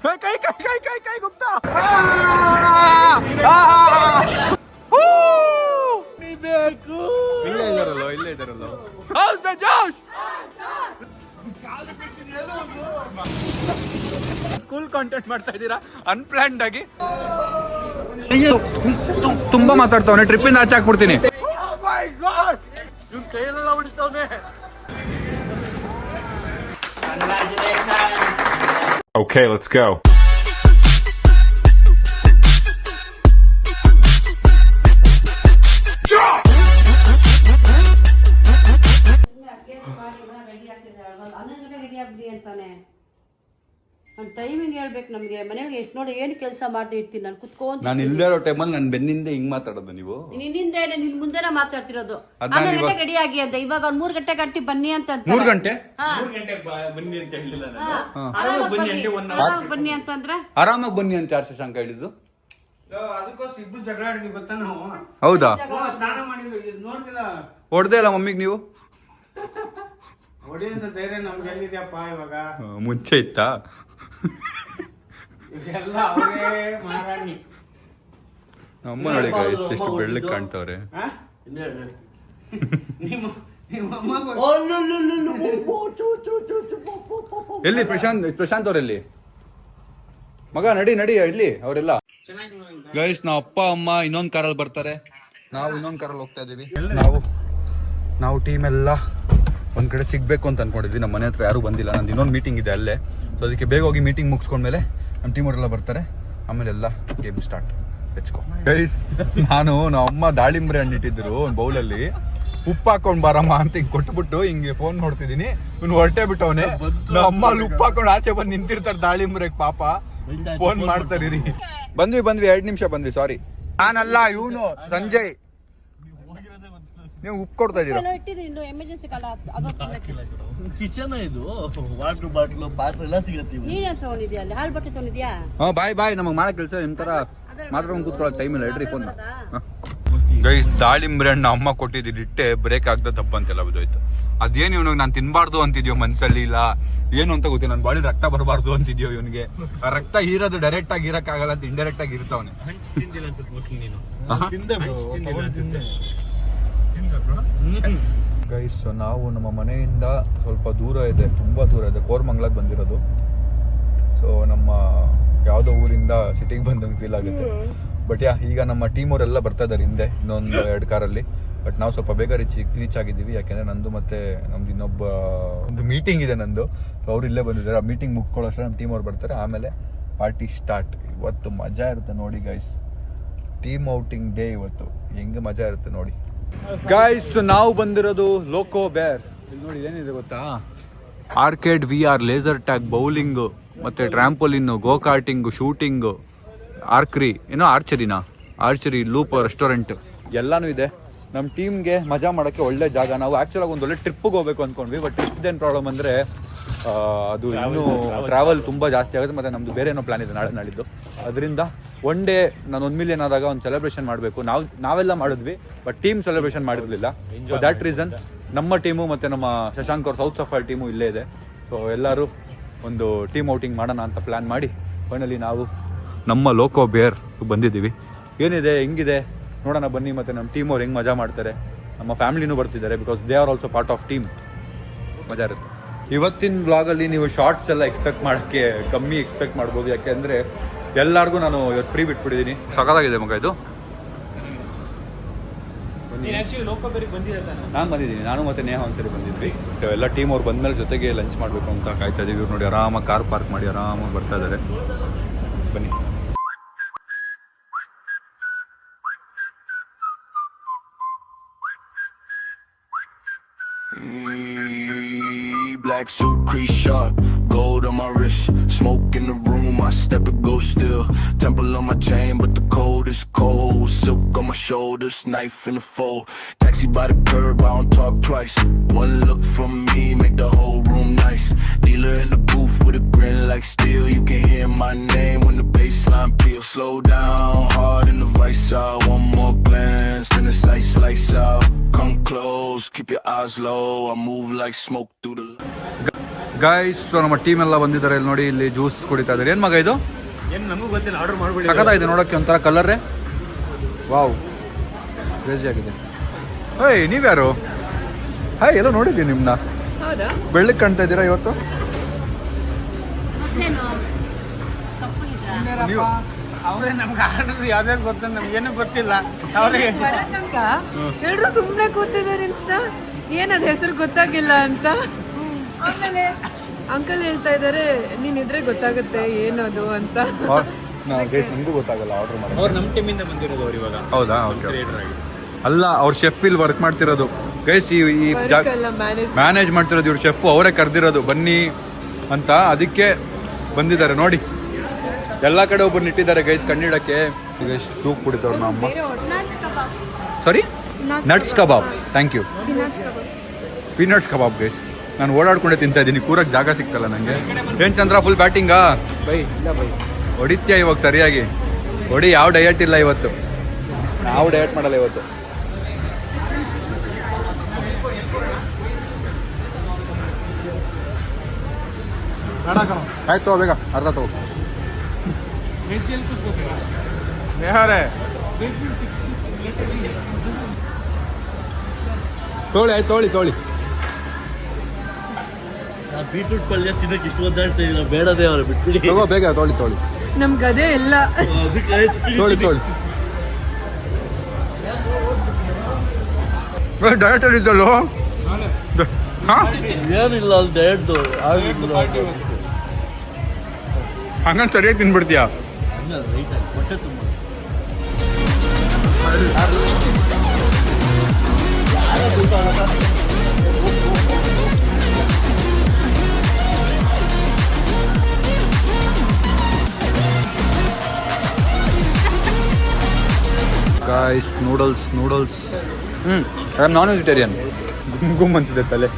ಕೈ ಕೈ ಕೈ ಕೈ ಕೈ ಗುಪ್ತಾ ಬೇಕು. ಇಲ್ಲೇ ಇದಾರಲ್ಲ house the Josh. School content ಮಾಡ್ತಾ ಇದ್ದೀರಾ ಅನ್ಪ್ಲಾನ್ಡ್ ಆಗಿ. ಅಯ್ಯೋ ತುಂಬಾ ಮಾತಾಡ್ತಾವನೆ, ಟ್ರಿಪ್ಪಿಂದ ಆಚೆ ಹಾಕ್ಬಿಡ್ತೀನಿ. ಇವ್ನ ಕೈಯಲ್ಲೆಲ್ಲ ಹೊಡಿತಾವನೆ. Okay, let's go. ಟೈಮಿಂಗ್ ಹೇಳ್ಬೇಕು ನಮ್ಗೆ. ಮನೇಲಿ ಎಷ್ಟು ನೋಡಿ ಏನು ಕೆಲಸ ಮಾಡ್ತಾ ಇರ್ತೀನಿ ನಾನು ಕುತ್ಕೊಂಡು. ನಾನು ಇಲ್ಲದೆ ಇರೋ ಟೈಮಲ್ಲಿ ನನ್ನ ಬೆನ್ನಿಂದ ಹಿಂಗ್ ಮಾತಾಡೋದು ನೀವು. ನಿನ್ನಿಂದ ನಿನ್ ಮುಂದೆನೇ ಮಾತಾಡ್ತಿರೋದು. 11 ಗಂಟೆ ರೆಡಿ ಆಗಿ ಅಂತ, ಇವಾಗ ಅವ್ನು 3 ಗಂಟೆ ಗಂಟೆ ಬನ್ನಿ ಅಂತ. 3 ಗಂಟೆ ಬನ್ನಿ ಅಂತ ಹೇಳಿಲ್ಲ ನಾನು. ಆರಾಮಾಗಿ ಬನ್ನಿ ಅಂತಂದ್ರೆ ಆರಾಮಾಗಿ ಬನ್ನಿ ಅಂತ ಯಾರು ಶಶಾಂಕ ಹೇಳಿದ್ದು? ಅದಕ್ಕೋಸ್ಕರ ಇಬ್ರು ಜಗಳ ಆಡಿದ್ವಿ ಗೊತ್ತಾ ನಾವು. ಹೌದಾ? ಸ್ನಾನ ಮಾಡಿಲ್ಲ, ನೋಡ್ತಿಲ್ಲ. ಹೊಡೆದೇ ಇಲ್ಲ ಮಮ್ಮಿಗೆ ನೀವು? ಹೊಡಿಯಂತ ಧೈರ್ಯ ನಮ್ಗೆ ಎಲ್ಲಿದ್ಯಪ್ಪ ಇವಾಗ. ಮುಂಚೆ ಇತ್ತಾ? ಇವೆಲ್ಲ ಅವರೇ ಮಹಾರಾಣಿ. ಅಮ್ಮ ನೋಡಿ ಗೈಸ್ ಎಷ್ಟು ಬೆಳ್ಳಗೆ ಕಾಣ್ತವ್ರೆ. ಎಲ್ಲಿ ಪ್ರಶಾಂತ್ ಅವರೆಲ್ಲಿ? ಮಗ ನಡಿ ಇಲ್ಲಿ ಅವರೆಲ್ಲ. ಗೈಸ್ ನಾವು ಅಪ್ಪ ಅಮ್ಮ ಇನ್ನೊಂದು ಕಾರಲ್ಲಿ ಬರ್ತಾರೆ, ನಾವು ಇನ್ನೊಂದು ಕಾರಲ್ಲಿ ಹೋಗ್ತಾ ಇದೀವಿ. ನಾವು ಟೀಮ್ ಎಲ್ಲ ಒಂದ್ ಕಡೆ ಸಿಗ್ಬೇಕು ಅಂತ ಅನ್ಕೊಂಡಿದ್ವಿ. ನಮ್ಮ ಮನೆ ಹತ್ರ ಯಾರು ಬಂದಿಲ್ಲ, ನಂದು ಇನ್ನೊಂದು ಮೀಟಿಂಗ್ ಇದೆ ಅಲ್ಲೇ. ಸೊ ಅದಕ್ಕೆ ಬೇಗ ಹೋಗಿ ಮೀಟಿಂಗ್ ಮುಗಿಸ್ಕೊಂಡ್ಮೇಲೆ ನಮ್ಮ ಟೀಮ್ ಅವರೆಲ್ಲ ಬರ್ತಾರೆ, ಆಮೇಲೆ ಎಲ್ಲ ಗೇಮ್ ಸ್ಟಾರ್ಟ್. ಹೆಚ್ಕೊ ಗೈಸ್. ನಮ್ಮ ಅಮ್ಮ ದಾಳಿಂಬ್ರೆ ಹಣ್ಣು ಇಟ್ಟಿದ್ರು ಒಂದು ಬೌಲಲ್ಲಿ, ಉಪ್ಪು ಹಾಕೊಂಡ್ ಬಾರಮ್ಮ ಅಂತ ಹಿಂಗ್ ಕೊಟ್ಬಿಟ್ಟು ಹಿಂಗೆ ಫೋನ್ ನೋಡ್ತಿದೀನಿ, ಇವ್ನು ಹೊರಟೆ ಬಿಟ್ಟವನೆ. ನಮ್ಮ ಅಮ್ಮ ಅಲ್ಲಿ ಉಪ್ಪು ಹಾಕೊಂಡು ಆಚೆ ಬಂದು ನಿಂತಿರ್ತಾರೆ ದಾಳಿಂಬ್ರೆಗೆ, ಪಾಪ ಫೋನ್ ಮಾಡ್ತಾರಿರಿ. ಬಂದ್ವಿ 2 ನಿಮಿಷ ಬಂದ್ವಿ. ಸಾರಿ, ನಾನಲ್ಲ ಇವನು ಸಂಜಯ್. ನೀವು ಉಪ್ಪು ಕೊಡ್ತಾ ಇದೀರಾ? ಎಮರ್ಜೆನ್ಸಿ ಕಿಚನ್ ಇದು, ವಾಟರ್ ಬಾಟ್ಲು ಪಾತ್ರೆ ಎಲ್ಲ ಸಿಗತ್ತೆ. ನೀನ್ ತಗೊಂಡಿದ್ಯಾ ಅಲ್ಲಿ? ಹಾಲು ಬಟ್ಟೆ ತಗೊಂಡಿದ್ಯಾ? ಬಾಯ್ ನಮಗೆ ಮಾಡೋ ಕೆಲಸ ನಿಮ್ ತರ ಮಾತ್ರ ಕೂತ್ಕೊಳ್ಳೋ ಟೈಮ್ ಇಲ್ಲ. ಹೇಳ್ರಿ ಫೋನ್. ಗೈಸ್ ದಾಳಿಂಬ್ರೆ ಹಣ್ಣು ಅಮ್ಮ ಕೊಟ್ಟಿದ್ದೀನಿ, ಇಟ್ಟೆ ಬ್ರೇಕ್ ಆಗದ ತಪ್ಪ ಅಂತೆಲ್ಲ ಬಿದ್ದೋಯ್ತು. ಅದೇನು ಇವನಿಗೆ ನಾನು ತಿನ್ಬಾರ್ದು ಅಂತಿದ್ಯೋ ಮನ್ಸಲ್ಲಿ, ಇಲ್ಲ ಏನು ಅಂತ ಗೊತ್ತಿಲ್ಲ, ನನ್ನ ಬಾಡಿ ರಕ್ತ ಬರಬಾರ್ದು ಅಂತಿದ್ಯೋ ಇವನಿಗೆ. ರಕ್ತ ಹೀರೋದು ಡೈರೆಕ್ಟ್ ಆಗಿ ಇರಕ್ ಆಗಲ್ಲ ಅಂತ ಇಂಡೈರೆಕ್ಟ್ ಆಗಿ ಇರ್ತಾವನೆ. ಗೈಸ್ ನಾವು ನಮ್ಮ ಮನೆಯಿಂದ ಸ್ವಲ್ಪ ದೂರ ಇದೆ, ತುಂಬಾ ದೂರ ಇದೆ, ಕೋರಮಂಗಲಕ್ಕೆ ಬಂದಿರೋದು. ಸೊ ನಮ್ಮ ಯಾವುದೋ ಊರಿಂದ ಸಿಟಿಗೆ ಬಂದಂಗೆ ಫೀಲ್ ಆಗುತ್ತೆ. ಬಟ್ ಈಗ ನಮ್ಮ ಟೀಮ್ ಅವರೆಲ್ಲ ಬರ್ತಾ ಇದ್ದಾರೆ ಹಿಂದೆ, ಇನ್ನೊಂದು 2 ಕಾರಲ್ಲಿ. ಬಟ್ ನಾವು ಸ್ವಲ್ಪ ಬೇಗ ರೀಚ್ ಆಗಿದ್ದೀವಿ, ಯಾಕೆಂದ್ರೆ ನಂದು ಮತ್ತೆ ನಮ್ದು ಇನ್ನೊಬ್ಬ ಒಂದು ಮೀಟಿಂಗ್ ಇದೆ ನಂದು. ಸೊ ಅವ್ರು ಇಲ್ಲೇ ಬಂದಿದ್ದಾರೆ. ಆ ಮೀಟಿಂಗ್ ಮುಗ್ಕೊಳ್ಳೋಷ್ಟೇ ನಮ್ಮ ಟೀಮ್ ಅವ್ರು ಬರ್ತಾರೆ, ಆಮೇಲೆ ಪಾರ್ಟಿ ಸ್ಟಾರ್ಟ್. ಇವತ್ತು ಮಜಾ ಇರುತ್ತೆ ನೋಡಿ ಗೈಸ್, ಟೀಮ್ ಔಟಿಂಗ್ ಡೇ ಇವತ್ತು. ಹೆಂಗೆ ಮಜಾ ಇರುತ್ತೆ ನೋಡಿ ಗೈಸ್. ನಾವು ಬಂದಿರೋದು ಲೋಕೋ ಬೇರ್. ಇಲ್ಲಿ ನೋಡಿ ಏನಿದೆ ಗೊತ್ತಾ? Arcade VR, laser tag, bowling, ಮತ್ತೆ ಟ್ರಾಂಪೋಲಿನ್, ಗೋ ಕಾರ್ಟಿಂಗು, ಶೂಟಿಂಗು, ಆರ್ಚರಿ, ಲೂಪ್, ರೆಸ್ಟೋರೆಂಟ್ ಎಲ್ಲಾನು ಇದೆ. ನಮ್ಮ ಟೀಮ್ಗೆ ಮಜಾ ಮಾಡೋಕ್ಕೆ ಒಳ್ಳೆ ಜಾಗ. ನಾವು ಆ್ಯಕ್ಚುಲಾಗಿ ಒಂದು ಒಳ್ಳೆ ಟ್ರಿಪ್ಪಿಗೆ ಹೋಗ್ಬೇಕು ಅಂದ್ಕೊಂಡ್ವಿ. ಬಟ್ ಟ್ರಿಪ್ದೇನು ಪ್ರಾಬ್ಲಮ್ ಅಂದರೆ ಅದು ಇನ್ನೂ ಟ್ರಾವೆಲ್ ತುಂಬ ಜಾಸ್ತಿ ಆಗುತ್ತೆ, ಮತ್ತು ನಮ್ಮದು ಬೇರೆ ಏನೋ ಪ್ಲಾನ್ ಇದೆ ನಾಳಿದ್ದು. ಅದರಿಂದ ಒನ್ ಡೇ ನಾನು 1 ಮಿಲಿಯನ್ ಆದಾಗ ಒಂದು ಸೆಲೆಬ್ರೇಷನ್ ಮಾಡಬೇಕು. ನಾವೆಲ್ಲ ಮಾಡಿದ್ವಿ, ಬಟ್ ಟೀಮ್ ಸೆಲೆಬ್ರೇಷನ್ ಮಾಡಿರಲಿಲ್ಲ. ಸೊ ದ್ಯಾಟ್ ರೀಸನ್ ನಮ್ಮ ಟೀಮು ಮತ್ತು ನಮ್ಮ ಶಶಾಂಕ್ ಅವ್ರ ಸೌತ್ ಸಫಾರಿ ಟೀಮು ಇಲ್ಲೇ ಇದೆ. ಸೊ ಎಲ್ಲರೂ ಒಂದು ಟೀಮ್ ಔಟಿಂಗ್ ಮಾಡೋಣ ಅಂತ ಪ್ಲ್ಯಾನ್ ಮಾಡಿ ಫೈನಲಿ ನಾವು ನಮ್ಮ ಲೋಕೋ ಬೇರ್ ಬಂದಿದ್ದೀವಿ. ಏನಿದೆ ಹೆಂಗಿದೆ ನೋಡೋಣ ಬನ್ನಿ. ಮತ್ತು ನಮ್ಮ ಟೀಮ್ ಅವ್ರು ಹೆಂಗೆ ಮಜಾ ಮಾಡ್ತಾರೆ, ನಮ್ಮ ಫ್ಯಾಮಿಲಿನೂ ಬರ್ತಿದ್ದಾರೆ, because they are also part of team. ಮಜಾ ಇರುತ್ತೆ. ಇವತ್ತಿನ ಬ್ಲಾಗಲ್ಲಿ ನೀವು ಶಾರ್ಟ್ಸ್ ಎಲ್ಲ ಎಕ್ಸ್ಪೆಕ್ಟ್ ಮಾಡೋಕ್ಕೆ ಕಮ್ಮಿ ಎಕ್ಸ್ಪೆಕ್ಟ್ ಮಾಡ್ಬೋದು, ಯಾಕೆಂದರೆ ಎಲ್ಲರಿಗೂ ನಾನು ಇವತ್ತು ಫ್ರೀ ಬಿಟ್ಬಿಟ್ಟಿದ್ದೀನಿ. ಸಖತ್ತಾಗಿದೆ ಮಗ ಇದು. ನಾನು ಬಂದಿದ್ದೀನಿ, ನಾನು ಮತ್ತು ನೇಹ ಒಂದ್ಸರಿ ಬಂದಿದ್ವಿ. ಎಲ್ಲ ಟೀಮ್ ಅವ್ರು ಬಂದಮೇಲೆ ಜೊತೆಗೆ ಲಂಚ್ ಮಾಡಬೇಕು ಅಂತ ಕಾಯ್ತಾ ಇದ್ದೀವಿ. ಇವ್ರು ನೋಡಿ ಆರಾಮಾಗಿ ಕಾರ್ ಪಾರ್ಕ್ ಮಾಡಿ ಆರಾಮಾಗಿ ಬರ್ತಾ ಇದ್ದಾರೆ. ಬನ್ನಿ. Black suit, crease sharp, gold on my wrist, smoke in the room, I step and go still. Temple on my chain, but the cold is cold. Silk on my shoulders, knife in the fold. Taxi by the curb, I don't talk twice. One look from me, make the whole room nice. Dealer in the booth with a grin like steel. You can hear my name when the bassline peels. Slow down, hard in the vice out. One more glance, then it's lights out. Come close, keep your eyes low. I move like smoke through the... guys ನಮ್ಮ team ಎಲ್ಲ ಬಂದಿದ್ದಾರೆ ಇಲ್ಲಿ ನೋಡಿ, ಇಲ್ಲಿ juice ಕುಡಿತಾ ಇದ್ದಾರೆ. ಏನು ಮಗ ಇದು? ಏನು ನಮಗೂ ಗೊತ್ತಿಲ್ಲ, ಆರ್ಡರ್ ಮಾಡ್ಬಿಡಿ. ಸಖತ್ತಾಗಿದೆ ನೋಡೋಕ್ಕೆ, ಒಂಥರ ಕಲರೇ ವಾವ್ ಕ್ರೇಜಿ ಆಗಿದೆ. ಹೇಯ್ ನೀವ್ಯಾರು? ಹಾಯ್ ಎಲ್ಲ ನೋಡಿದ್ದೀನಿ ನಿಮ್ಮನ್ನ, ಬೆಳ್ಳಕ್ಕೆ ಕಾಣ್ತಾ ಇದ್ದೀರಾ ಇವತ್ತು ನೀವು? ಅವರೇ ನಮ್ಗೆ ಆರ್ಡರ್ ಯಾವ್ದಾದ್ರು ಗೊತ್ತ, ನಮ್ಗೇನು ಗೊತ್ತಿಲ್ಲ. ಅವರೇ ಎಲ್ರು ಸುಮ್ನೆ ಕೂತಿದ್ದಾರೆ ಅಂತ, ಏನದ್ ಹೆಸರು ಗೊತ್ತಾಗಿಲ್ಲ ಅಂತ. ಆಮೇಲೆ ಅಂಕಲ್ ಹೇಳ್ತಾ ಇದಾರೆ ನೀನ್ ಇದ್ರೆ ಗೊತ್ತಾಗುತ್ತೆ ಏನದು ಅಂತ. ನಮಗೂ ಗೊತ್ತಾಗಲ್ಲ ಆರ್ಡರ್ ಮಾಡಿ. ಅವ್ರು ನಮ್ಮ ಟೀಮಿಂದ ಬಂದಿರೋದು ಅವ್ರು ಇವಾಗ. ಹೌದಾ? ಓಕೆ. ಅಲ್ಲ, ಅವ್ರ ಶೆಫ್ ಇಲ್ಲಿ ವರ್ಕ್ ಮಾಡ್ತಿರೋದು ಗೈಸ್. ಈ ಮ್ಯಾನೇಜ್ ಮಾಡ್ತಿರೋದು ಇವ್ರ ಶೆಫ್, ಅವರೇ ಕರೆದಿರೋದು ಬನ್ನಿ ಅಂತ, ಅದಕ್ಕೆ ಬಂದಿದ್ದಾರೆ ನೋಡಿ. ಎಲ್ಲ ಕಡೆ ಒಬ್ಬರು ಇಟ್ಟಿದ್ದಾರೆ ಗೈಸ್ ಕಣ್ಣಿಡಕ್ಕೆ. ಈಗ ಸೂಪ್ ಕುಡಿತವ್ರು ನಮ್ಮ sorry nuts kebab. Thank you. Peanuts kebab guys. ನಾನು ಓಡಾಡ್ಕೊಂಡೆ ತಿಂತಾ ಇದ್ದೀನಿ, ಕೂರಕ್ಕೆ ಜಾಗ ಸಿಗ್ತಲ್ಲ ನನಗೆ. ಏನು ಚಂದ್ರ ಫುಲ್ ಬ್ಯಾಟಿಂಗಾ? ಹೊಡಿತ್ಯಾ ಇವಾಗ ಸರಿಯಾಗಿ ಹೊಡಿ. ಯಾವ ಡಯಟ್ ಇಲ್ಲ ಇವತ್ತು, ನಾವು ಡಯಟ್ ಮಾಡಲ್ಲ ಇವತ್ತು. ಆಯ್ತು ಬೇಗ ಅರ್ಧ ತಗೋ. ತೋಳಿ ಆಯ್ತು, ತೋಳಿ. ಬೀಟ್ರೂಟ್ ಪಲ್ಯ ತಿನ್ನಕ್ಕೆ ಇಷ್ಟು ಒದ್ದಾಡ್ತಾ ಇದ್ದೀರಾ, ಬೇಡದೇ ಅವ್ರು ಬಿಟ್ಬಿಡಿ. ತಗೋ ಬೇಗ, ತೋಳಿ. ನಮ್ಗೆ ಅದೇ ಎಲ್ಲ. ತೋಳಿ. ಡಯಟ್ ಅಲ್ಲಿ ಇದ್ದಲ್ಲೋ ಏನಿಲ್ಲ ಅಲ್ಲಿ ಡಯಟ್ ಹಂಗಂತ ಸರಿಯಾಗಿ ತಿನ್ಬಿಡ್ತೀಯಾ? ಹೊಟ್ಟೆ ತುಂಬ. Guys noodles. I am non vegetarian. ಗುಮ್ ಅಂತಿದೆ ತಲೆ.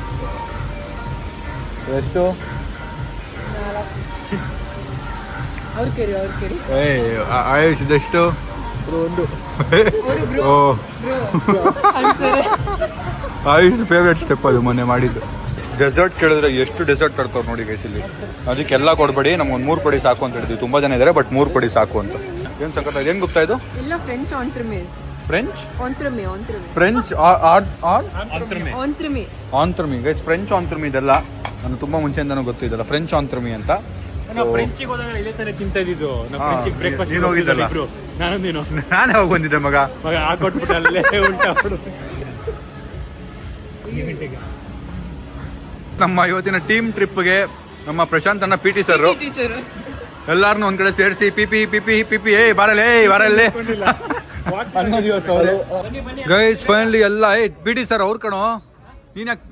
ಎಷ್ಟು? ಆಯುಷ್ ಇದೆಷ್ಟು? ಓ ಆಯುಷ್ ಫೇವ್ರೇಟ್ ಸ್ಟೆಪ್ ಅದು ಮೊನ್ನೆ ಮಾಡಿದ್ದು. ಡೆಸರ್ಟ್ ಕೇಳಿದ್ರೆ ಎಷ್ಟು ಡೆಸರ್ಟ್ ತರ್ತಾವ್ರು ನೋಡಿ ಗೈಸ್ ಇಲ್ಲಿ. ಅದಕ್ಕೆಲ್ಲ ಕೊಡ್ಬೇಡಿ, ನಮ್ಗೊಂದು 3 ಪಡಿ ಸಾಕು ಅಂತ ಹೇಳಿದ್ವಿ. ತುಂಬಾ ಜನ ಇದ್ದಾರೆ, ಬಟ್ 3 ಪಡಿ ಸಾಕು ಅಂತ. ಏನು ಸಖತ್ ಇದೆ. ಏನು ಗೊತ್ತಾ ಇದು? ಎಲ್ಲ ಫ್ರೆಂಚ್ ಆಂಟ್ರಮೀಸ್. ಆಂತ್ರಮಿ ಗೈಸ್, ಫ್ರೆಂಚ್ ಆಂತ್ರಮಿ ಇದೆಲ್ಲ ನಾನು ತುಂಬಾ ಮುಂಚೆಯಿಂದನೂ ಗೊತ್ತು ಇದೆಲ್ಲ ಫ್ರೆಂಚ್ ಆಂತ್ರಮಿ ಅಂತ. ನಾವು ಫ್ರೆಂಚಿಗೆ ಹೋದಾಗ ಇಲ್ಲೇ ತಾನೇ ತಿಂತಾ ಇದ್ದಿದ್ದು. ನಾವು ಫ್ರೆಂಚಿಗೆ ಬ್ರೇಕ್ಫಾಸ್ಟ್ ನೀನು ಹೋಗಿದ್ದಲ್ಲ? ನಾನು ಯಾವಾಗ ಬಂದಿದ್ದೆ ಮಗ? ಹಾಕೊಟ್ಬಿಟ್ಟು ಅಲ್ಲೇ ಉಲ್ಟಾ ನಮ್ಮ ಇವತ್ತಿನ ಟೀಮ್ ಟ್ರಿಪ್ಗೆ ನಮ್ಮ ಪ್ರಶಾಂತ್ ಅನ್ನ PT ಸರ್ ಎಲ್ಲಾರನ್ನೂ ಒಂದ್ ಕಡೆ ಸೇರಿಸಿ ಪಿಪಿ ಬಾರಲ್ಲೇ ಗೈಸ್ ಫೈನಲಿ ಎಲ್ಲ PT ಸರ್ ಅವ್ರ ಕಣೋ.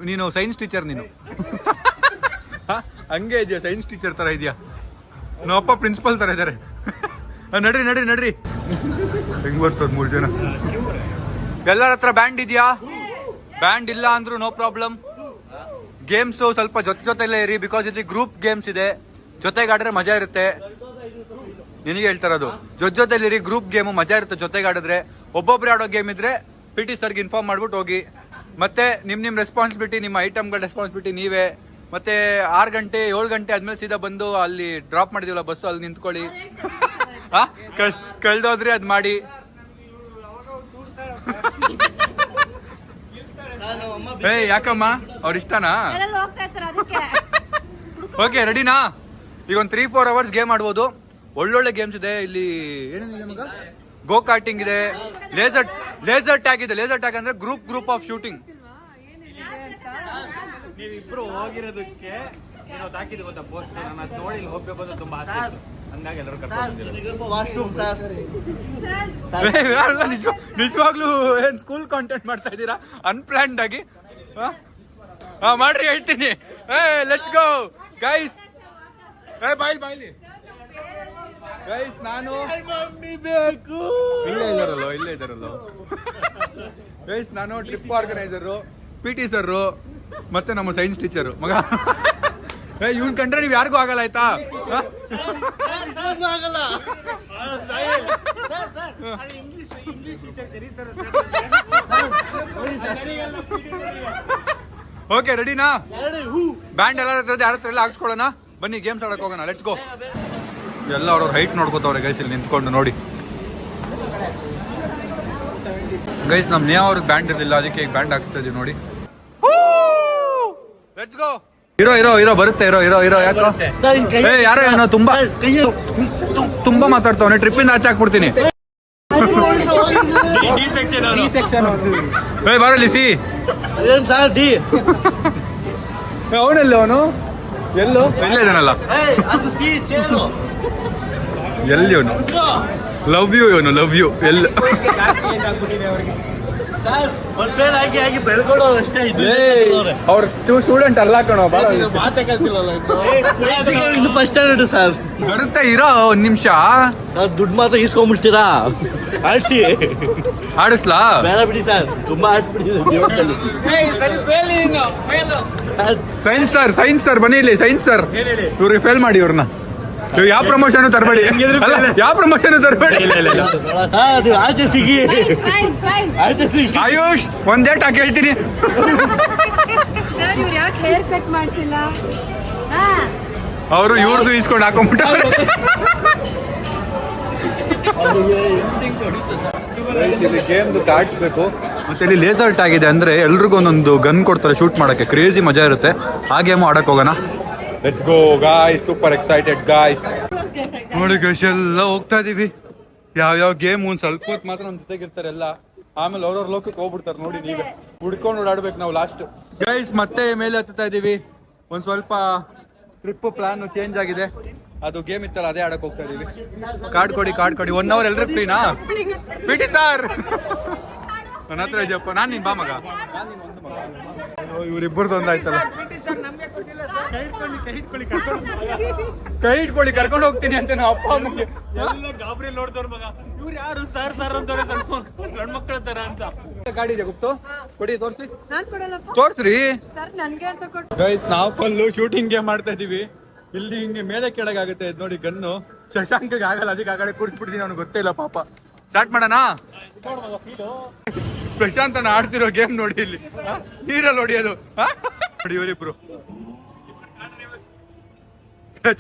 ನೀನು ಸೈನ್ಸ್ ಟೀಚರ್ ನೀನು. ಹಂಗೆ ಇದೆಯಾ, ಸೈನ್ಸ್ ಟೀಚರ್ ತರ ಇದೆಯಾ? ನಮ್ಮಪ್ಪ ಪ್ರಿನ್ಸಿಪಲ್ ತರ ಇದ್ದಾರೆ. ನಡ್ರಿ ಹೆಂಗ್ ಬರ್ತದ 3 ಜನ. ಎಲ್ಲರ ಹತ್ರ ಬ್ಯಾಂಡ್ ಇದೆಯಾ? ಬ್ಯಾಂಡ್ ಇಲ್ಲ ಅಂದ್ರು ನೋ ಪ್ರಾಬ್ಲಮ್. ಗೇಮ್ಸ್ ಸ್ವಲ್ಪ ಜೊತೆಲೇ ಇರಿ, ಬಿಕಾಸ್ ಇಲ್ಲಿ ಗ್ರೂಪ್ ಗೇಮ್ಸ್ ಇದೆ. ಜೊತೆಗಾಡಿದ್ರೆ ಮಜಾ ಇರುತ್ತೆ. ನಿನಗೆ ಹೇಳ್ತಾರದು, ಜೊತೆಲಿರಿ, ಗ್ರೂಪ್ ಗೇಮು ಮಜಾ ಇರುತ್ತೆ ಜೊತೆಗಾಡಿದ್ರೆ. ಒಬ್ಬೊಬ್ರು ಆಡೋ ಗೇಮ್ ಇದ್ರೆ PT ಸರ್ಗೆ ಇನ್ಫಾರ್ಮ್ ಮಾಡ್ಬಿಟ್ಟು ಹೋಗಿ. ಮತ್ತೆ ನಿಮ್ ರೆಸ್ಪಾನ್ಸಿಬಿಲಿಟಿ, ನಿಮ್ಮ ಐಟಮ್ಗಳ ರೆಸ್ಪಾನ್ಸಿಬಿಲಿಟಿ ನೀವೇ. ಮತ್ತೆ 6 ಗಂಟೆ 7 ಗಂಟೆ ಆದ್ಮೇಲೆ ಸೀದಾ ಬಂದು ಅಲ್ಲಿ ಡ್ರಾಪ್ ಮಾಡಿದೀವಲ್ಲ ಬಸ್ಸು, ಅಲ್ಲಿ ನಿಂತ್ಕೊಳ್ಳಿ. ಕಳ್ದೋದ್ರೆ ಅದ್ ಮಾಡಿ. ಯಾಕಮ್ಮ ಅವ್ರ ಇಷ್ಟನಾ? ಓಕೆ ರೆಡಿನಾ? ಈಗ ಒಂದು 3-4 ಅವರ್ಸ್ ಗೇಮ್ ಆಡ್ಬೋದು. ಒಳ್ಳೊಳ್ಳೆ ಗೇಮ್ಸ್ ಇದೆ ಇಲ್ಲಿ. ಏನೇನಿದೆ ಮಗ? ಗೋ ಕಾರ್ಟಿಂಗ್ ಇದೆ, ಲೇಸರ್ ಟ್ಯಾಗ್ ಇದೆ. ಲೇಸರ್ ಟ್ಯಾಗ್ ಅಂದ್ರೆ ಗ್ರೂಪ್ ಆಫ್ ಶೂಟಿಂಗ್. ನೀವಿಬ್ರು ಹೋಗಿರೋದಕ್ಕೆ ಏನೋ ಹಾಕಿದ್ ಗೊತ್ತಾ ಪೋಸ್ಟ್, ನಾನು ಅದು ನೋಡಿ ಇಲ್ಲಿ ಹೋಗ್ಬೇಕು ಅಂತ ತುಂಬಾ ಆಸೆ ಇತ್ತು. ಹಂಗಾಗಿ ಎಲ್ಲರೂ ನಿಜವಾಗ್ಲೂ ಏನ್ ಸ್ಕೂಲ್ ಕಾಂಟೆಂಟ್ ಮಾಡ್ತಾ ಇದ್ದೀರಾ ಅನ್ಪ್ಲಾನ್ಡ್ ಆಗಿ? ಮಾಡ್ರಿ, ಹೇಳ್ತೀನಿ. Let's go guys. ಬಾಯ್ಲಿ ಗೈಸ್. ನಾನು ಬೇಕು. ಇಲ್ಲೇ ಇದ್ದಾರಲ್ಲೋ ಗೈಸ್. ನಾನು ಟ್ರಿಪ್ ಆರ್ಗನೈಸರು, PT ಸರ್ರು, ಮತ್ತೆ ನಮ್ಮ ಸೈನ್ಸ್ ಟೀಚರು. ಮಗ ಇವ್ನ್ ಕಂಡ್ರೆ ನೀವ್ ಯಾರಿಗೂ ಆಗಲ್ಲ ಆಯ್ತಾ? ಓಕೆ ರೆಡಿನಾ? ಬ್ಯಾಂಡ್ ಎಲ್ಲ ಇರ್ತದೆ, ಯಾರ ಹತ್ರ ಎಲ್ಲ ಹಾಕ್ಸ್ಕೊಳ್ಳೋಣ. ಬನ್ನಿ ಗೇಮ್ಸ್ ಆಡಕ್ ಹೋಗೋಣ. Let's go. ಎಲ್ಲ ಅವ್ರವ್ರ ಹೈಟ್ ನೋಡ್ಕೋತವ್ರೆ ಗೈಸ್ ಇಲ್ಲಿ ನಿಂತ್ಕೊಂಡು ನೋಡಿ. ಗೈಸ್ ನಮ್ ನೇಹ ಅವ್ರಿಗೆ ಬ್ಯಾಂಡ್ ಇರಲಿಲ್ಲ, ಅದಕ್ಕೆ ಈಗ ಬ್ಯಾಂಡ್ ಹಾಕ್ಸ್ತಾ ಇದೀವಿ ನೋಡಿ. Let's go. ಇರೋ ಬರುತ್ತೆ. ಇರೋ ಯಾಕೋ ಯಾರೋ ಏನೋ ತುಂಬಾ ಮಾತಾಡ್ತಾವನೆ. ಟ್ರಿಪ್ಪಿಂದ ಆಚೆ ಹಾಕ್ಬಿಡ್ತೀನಿ. ಬರಲಿ ಸಿ ಅವನೆಲ್ಲ ಅವನು ಎಲ್ಲೋ ಇಲ್ಲೇ ಇದಾನಲ್ಲ. ಎಲ್ಲಿ ಅವನು? ಲವ್ ಯು ಇವನು, ಲವ್ ಯು. ಎಲ್ಲ ಅವ್ರ ಸ್ಟೂಡೆಂಟ್ ಅಲ್ಲ ಕಣೋ. First standard sir. ಬರುತ್ತೆ, ಇರೋ ಒಂದ್ ನಿಮಿಷ. ದುಡ್ಡು ಮಾತ್ರ ಈಸ್ಕೊಂಡ್ಬಿಡ್ತೀರಾ? ಆಡ್ಸಿ ಆಡಿಸ್ಲಾ? ಬೇಡ ಬಿಡಿ ಸರ್, ತುಂಬಾ ಆಡ್ಸ್ಬಿಟ್ಟಿದ್ದೀನಿ. ಸೈನ್ಸ್ ಸರ್ ಬನ್ನಿ ಇಲ್ಲಿ. ಸೈನ್ಸ್ ಸರ್ ಇವ್ರಿಗೆ ಫೇಲ್ ಮಾಡಿ ಇವ್ರನ್ನ. ಯಾವ ಪ್ರಮೋಷನ್ ತರಬೇಡಿ, ಯಾವ ಪ್ರಮೋಷನ್ ತರಬೇಡಿ. ಆಚೆ ಸಿಗಿ, ಆಚೆ ಸಿಗಿ. ಆಯುಷ್ ಒಂದೇ ಟಾಕ್ ಹೇಳ್ತೀನಿ. ಸರ್ ಇವ್ರು ಯಾಕೆ ಹೇರ್ ಕಟ್ ಮಾಡ್ತಿಲ್ಲ? ಅವರು ಇವ್ರದ್ದು ಇಸ್ಕೊಂಡು ಹಾಕೊಂಡ್ಬಿಟ್ಟಾರೆ. ಇಲ್ಲಿ ಗೇಮ್ದು ಕಾರ್ಡ್ಸ್ ಬೇಕು. ಮತ್ತೆ ಇಲ್ಲಿ ಲೇಸರ್ ಆಗಿದೆ ಅಂದ್ರೆ ಎಲ್ರಿಗೂ ಒಂದೊಂದು ಗನ್ ಕೊಡ್ತಾರೆ ಶೂಟ್ ಮಾಡಕ್ಕೆ. ಕ್ರೇಜಿ ಮಜಾ ಇರುತ್ತೆ. ಆ ಗೇಮು ಆಡಕ್ ಹೋಗೋಣ. Let's go guys. Super excited guys. ನೋಡಿ ಗೈಸ್ ಎಲ್ಲ ಹೋಗ್ತಾ ಇದೀವಿ. ಯಾವ ಗೇಮ್ ಒಂದ್ ಸ್ವಲ್ಪ ಹೊತ್ತು ಮಾತ್ರ ನಮ್ಮ ಜೊತೆಗಿರ್ತಾರೆ ಎಲ್ಲ. ಆಮೇಲೆ ಅವ್ರವ್ರ ಲೋಕಕ್ಕೆ ಹೋಗ್ಬಿಡ್ತಾರೆ. ನೋಡಿ ನೀವೇ ಹುಡ್ಕೊಂಡು ಓಡಾಡ್ಬೇಕು ನಾವು ಲಾಸ್ಟ್. ಗೈಸ್ ಮತ್ತೆ ಮೇಲೆ ಹತ್ತುತ್ತಾ ಇದೀವಿ. ಒಂದ್ ಸ್ವಲ್ಪ ಟ್ರಿಪ್ ಪ್ಲಾನ್ ಚೇಂಜ್ ಆಗಿದೆ. ಅದು ಗೇಮ್ ಇತ್ತಲ್ಲ ಅದೇ ಆಡಕ್ ಹೋಗ್ತಾ ಇದೀವಿ. ಕಾರ್ಡ್ ಕೊಡಿ 1 ಅವರ್ ಎಲ್ರು ಫ್ರೀನಾ? ಬಿಡಿ ಸರ್. ನನ್ನ ಹತ್ರ ಇದೆಯಪ್ಪ. ನಾನ್ ನಿನ್ ಬಾ ಮಗ. ಇವ್ರಿಬ್ಬರದ್ದು ಒಂದಾಯ್ತಲ್ಲ. ಕೈ ಇಟ್ಕೊಳ್ಳಿ ಕರ್ಕೊಂಡು ಹೋಗ್ತೀನಿ ಅಂತ ನಾವು ಅಪ್ಪ ಅಮ್ಮಗೆ ಎಲ್ಲ ಗಾಬರಿ ನೋಡ್ದವ್ರ ಮಗ. ಇವ್ರು ಯಾರು ಸರ್ ಅಂತವ್ರೆ, ಸಣ್ಣ ಮಕ್ಕಳ ತರ ಅಂತ. ಗಾಡಿ ಇದೆ ಗುಪ್ತು ಕೊಡಿ ತೋರ್ಸಿ. ನಾನ್ ಕೊಡಲ್ಲಪ್ಪ. ತೋರ್ಸ್ರಿ ಸರ್ ನನ್ಗೆ ಅಂತ ಕೊಟ್ಟು. ಗೈಸ್ ನಾವು ಫುಲ್ಲು ಶೂಟಿಂಗ್ ಗೇಮ್ ಮಾಡ್ತಾ ಇದೀವಿ. ಇಲ್ಲಿ ಹಿಂಗೆ ಮೇಲೆ ಕೆಳಗಾಗುತ್ತೆ ನೋಡಿ ಗನ್ನು. ಶಶಾಂಕ್ಗೆ ಆಗಲ್ಲ, ಅದಕ್ಕೆ ಆ ಕಡೆ ಕೂರಿಸ್ಬಿಡ್ತೀನಿ. ಅವ್ನಿಗೆ ಗೊತ್ತೇ ಇಲ್ಲ ಪಾಪ. ಸ್ಟಾರ್ಟ್ ಮಾಡೋಣ. ಪ್ರಶಾಂತನ ಆಡ್ತಿರೋ ಗೇಮ್ ನೋಡಿ ಇಲ್ಲಿ ನೀರಲ್ಲಿ ಹೊಡಿಯೋದು. ನೋಡಿ ಇವರಿಬ್ರು.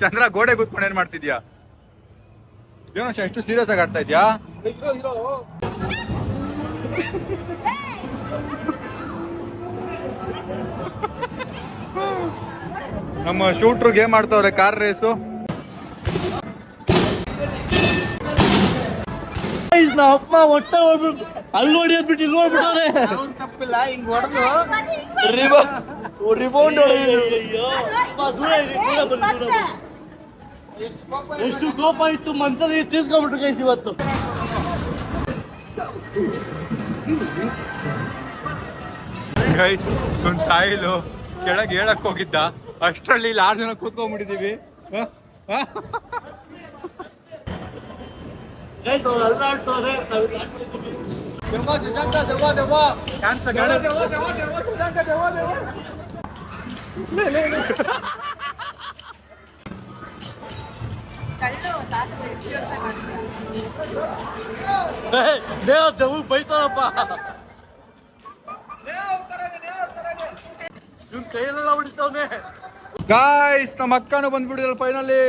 ಚಂದ್ರ ಗೋಡೆ ಕೂತ್ಕೊಂಡು ಏನ್ ಮಾಡ್ತಿದ್ಯಾ? ಏನೋ ಎಷ್ಟು ಸೀರಿಯಸ್ ಆಗಿ ಆಡ್ತಾ ಇದ್ಯಾ? ನಮ್ಮ ಶೂಟ್ರು ಗೇಮ್ ಆಡ್ತವ್ರೆ ಕಾರ್ ರೇಸು. ನಮ್ಮ ಅಪ್ಪ ಒಟ್ಟ ಹೋಗ್ಬಿಟ್ಟು ಅಲ್ಲಿ ನೋಡಿ ಅಂದ್ಬಿಟ್ಟು ಇಲ್ಲಿ ನೋಡ್ಬಿಟ್ಟವ್ರೆ. ತಪ್ಪಿಲ್ಲ, ಹಿಂಗ್ ಹೊಡೆದು ರಿಬೌಂಡ್ ಎಷ್ಟು ಕೋಪ ಇತ್ತು ಮನ್ಸಲ್ಲಿ ತೀರ್ಸ್ಕೊಂಡ್ಬಿಟ್ರು ಗೈಸ್ ಇವತ್ತು. ಗೈಸ್ ಒಂದ್ ಸಾಯಿಲು ಕೆಳಗೆ ಹೇಳಕ್ ಹೋಗಿದ್ದ, ಅಷ್ಟರಲ್ಲಿ ಇಲ್ಲಿ 6 ಜನ ಕೂತ್ಕೊಂಡ್ಬಿಟ್ಟಿದೀವಿ. ದೇವ್ ಬೈತಾರಪ್ಪ. ಇವ್ನ ಕೈಯಲ್ಲೆಲ್ಲ ಹೊಡಿತಾವನೆ. ಗಾಯ್ಸ್ ನಮ್ಮ ಅಕ್ಕನೂ ಬಂದ್ಬಿಡಿದಲ್ಲ ಫೈನಲಿ.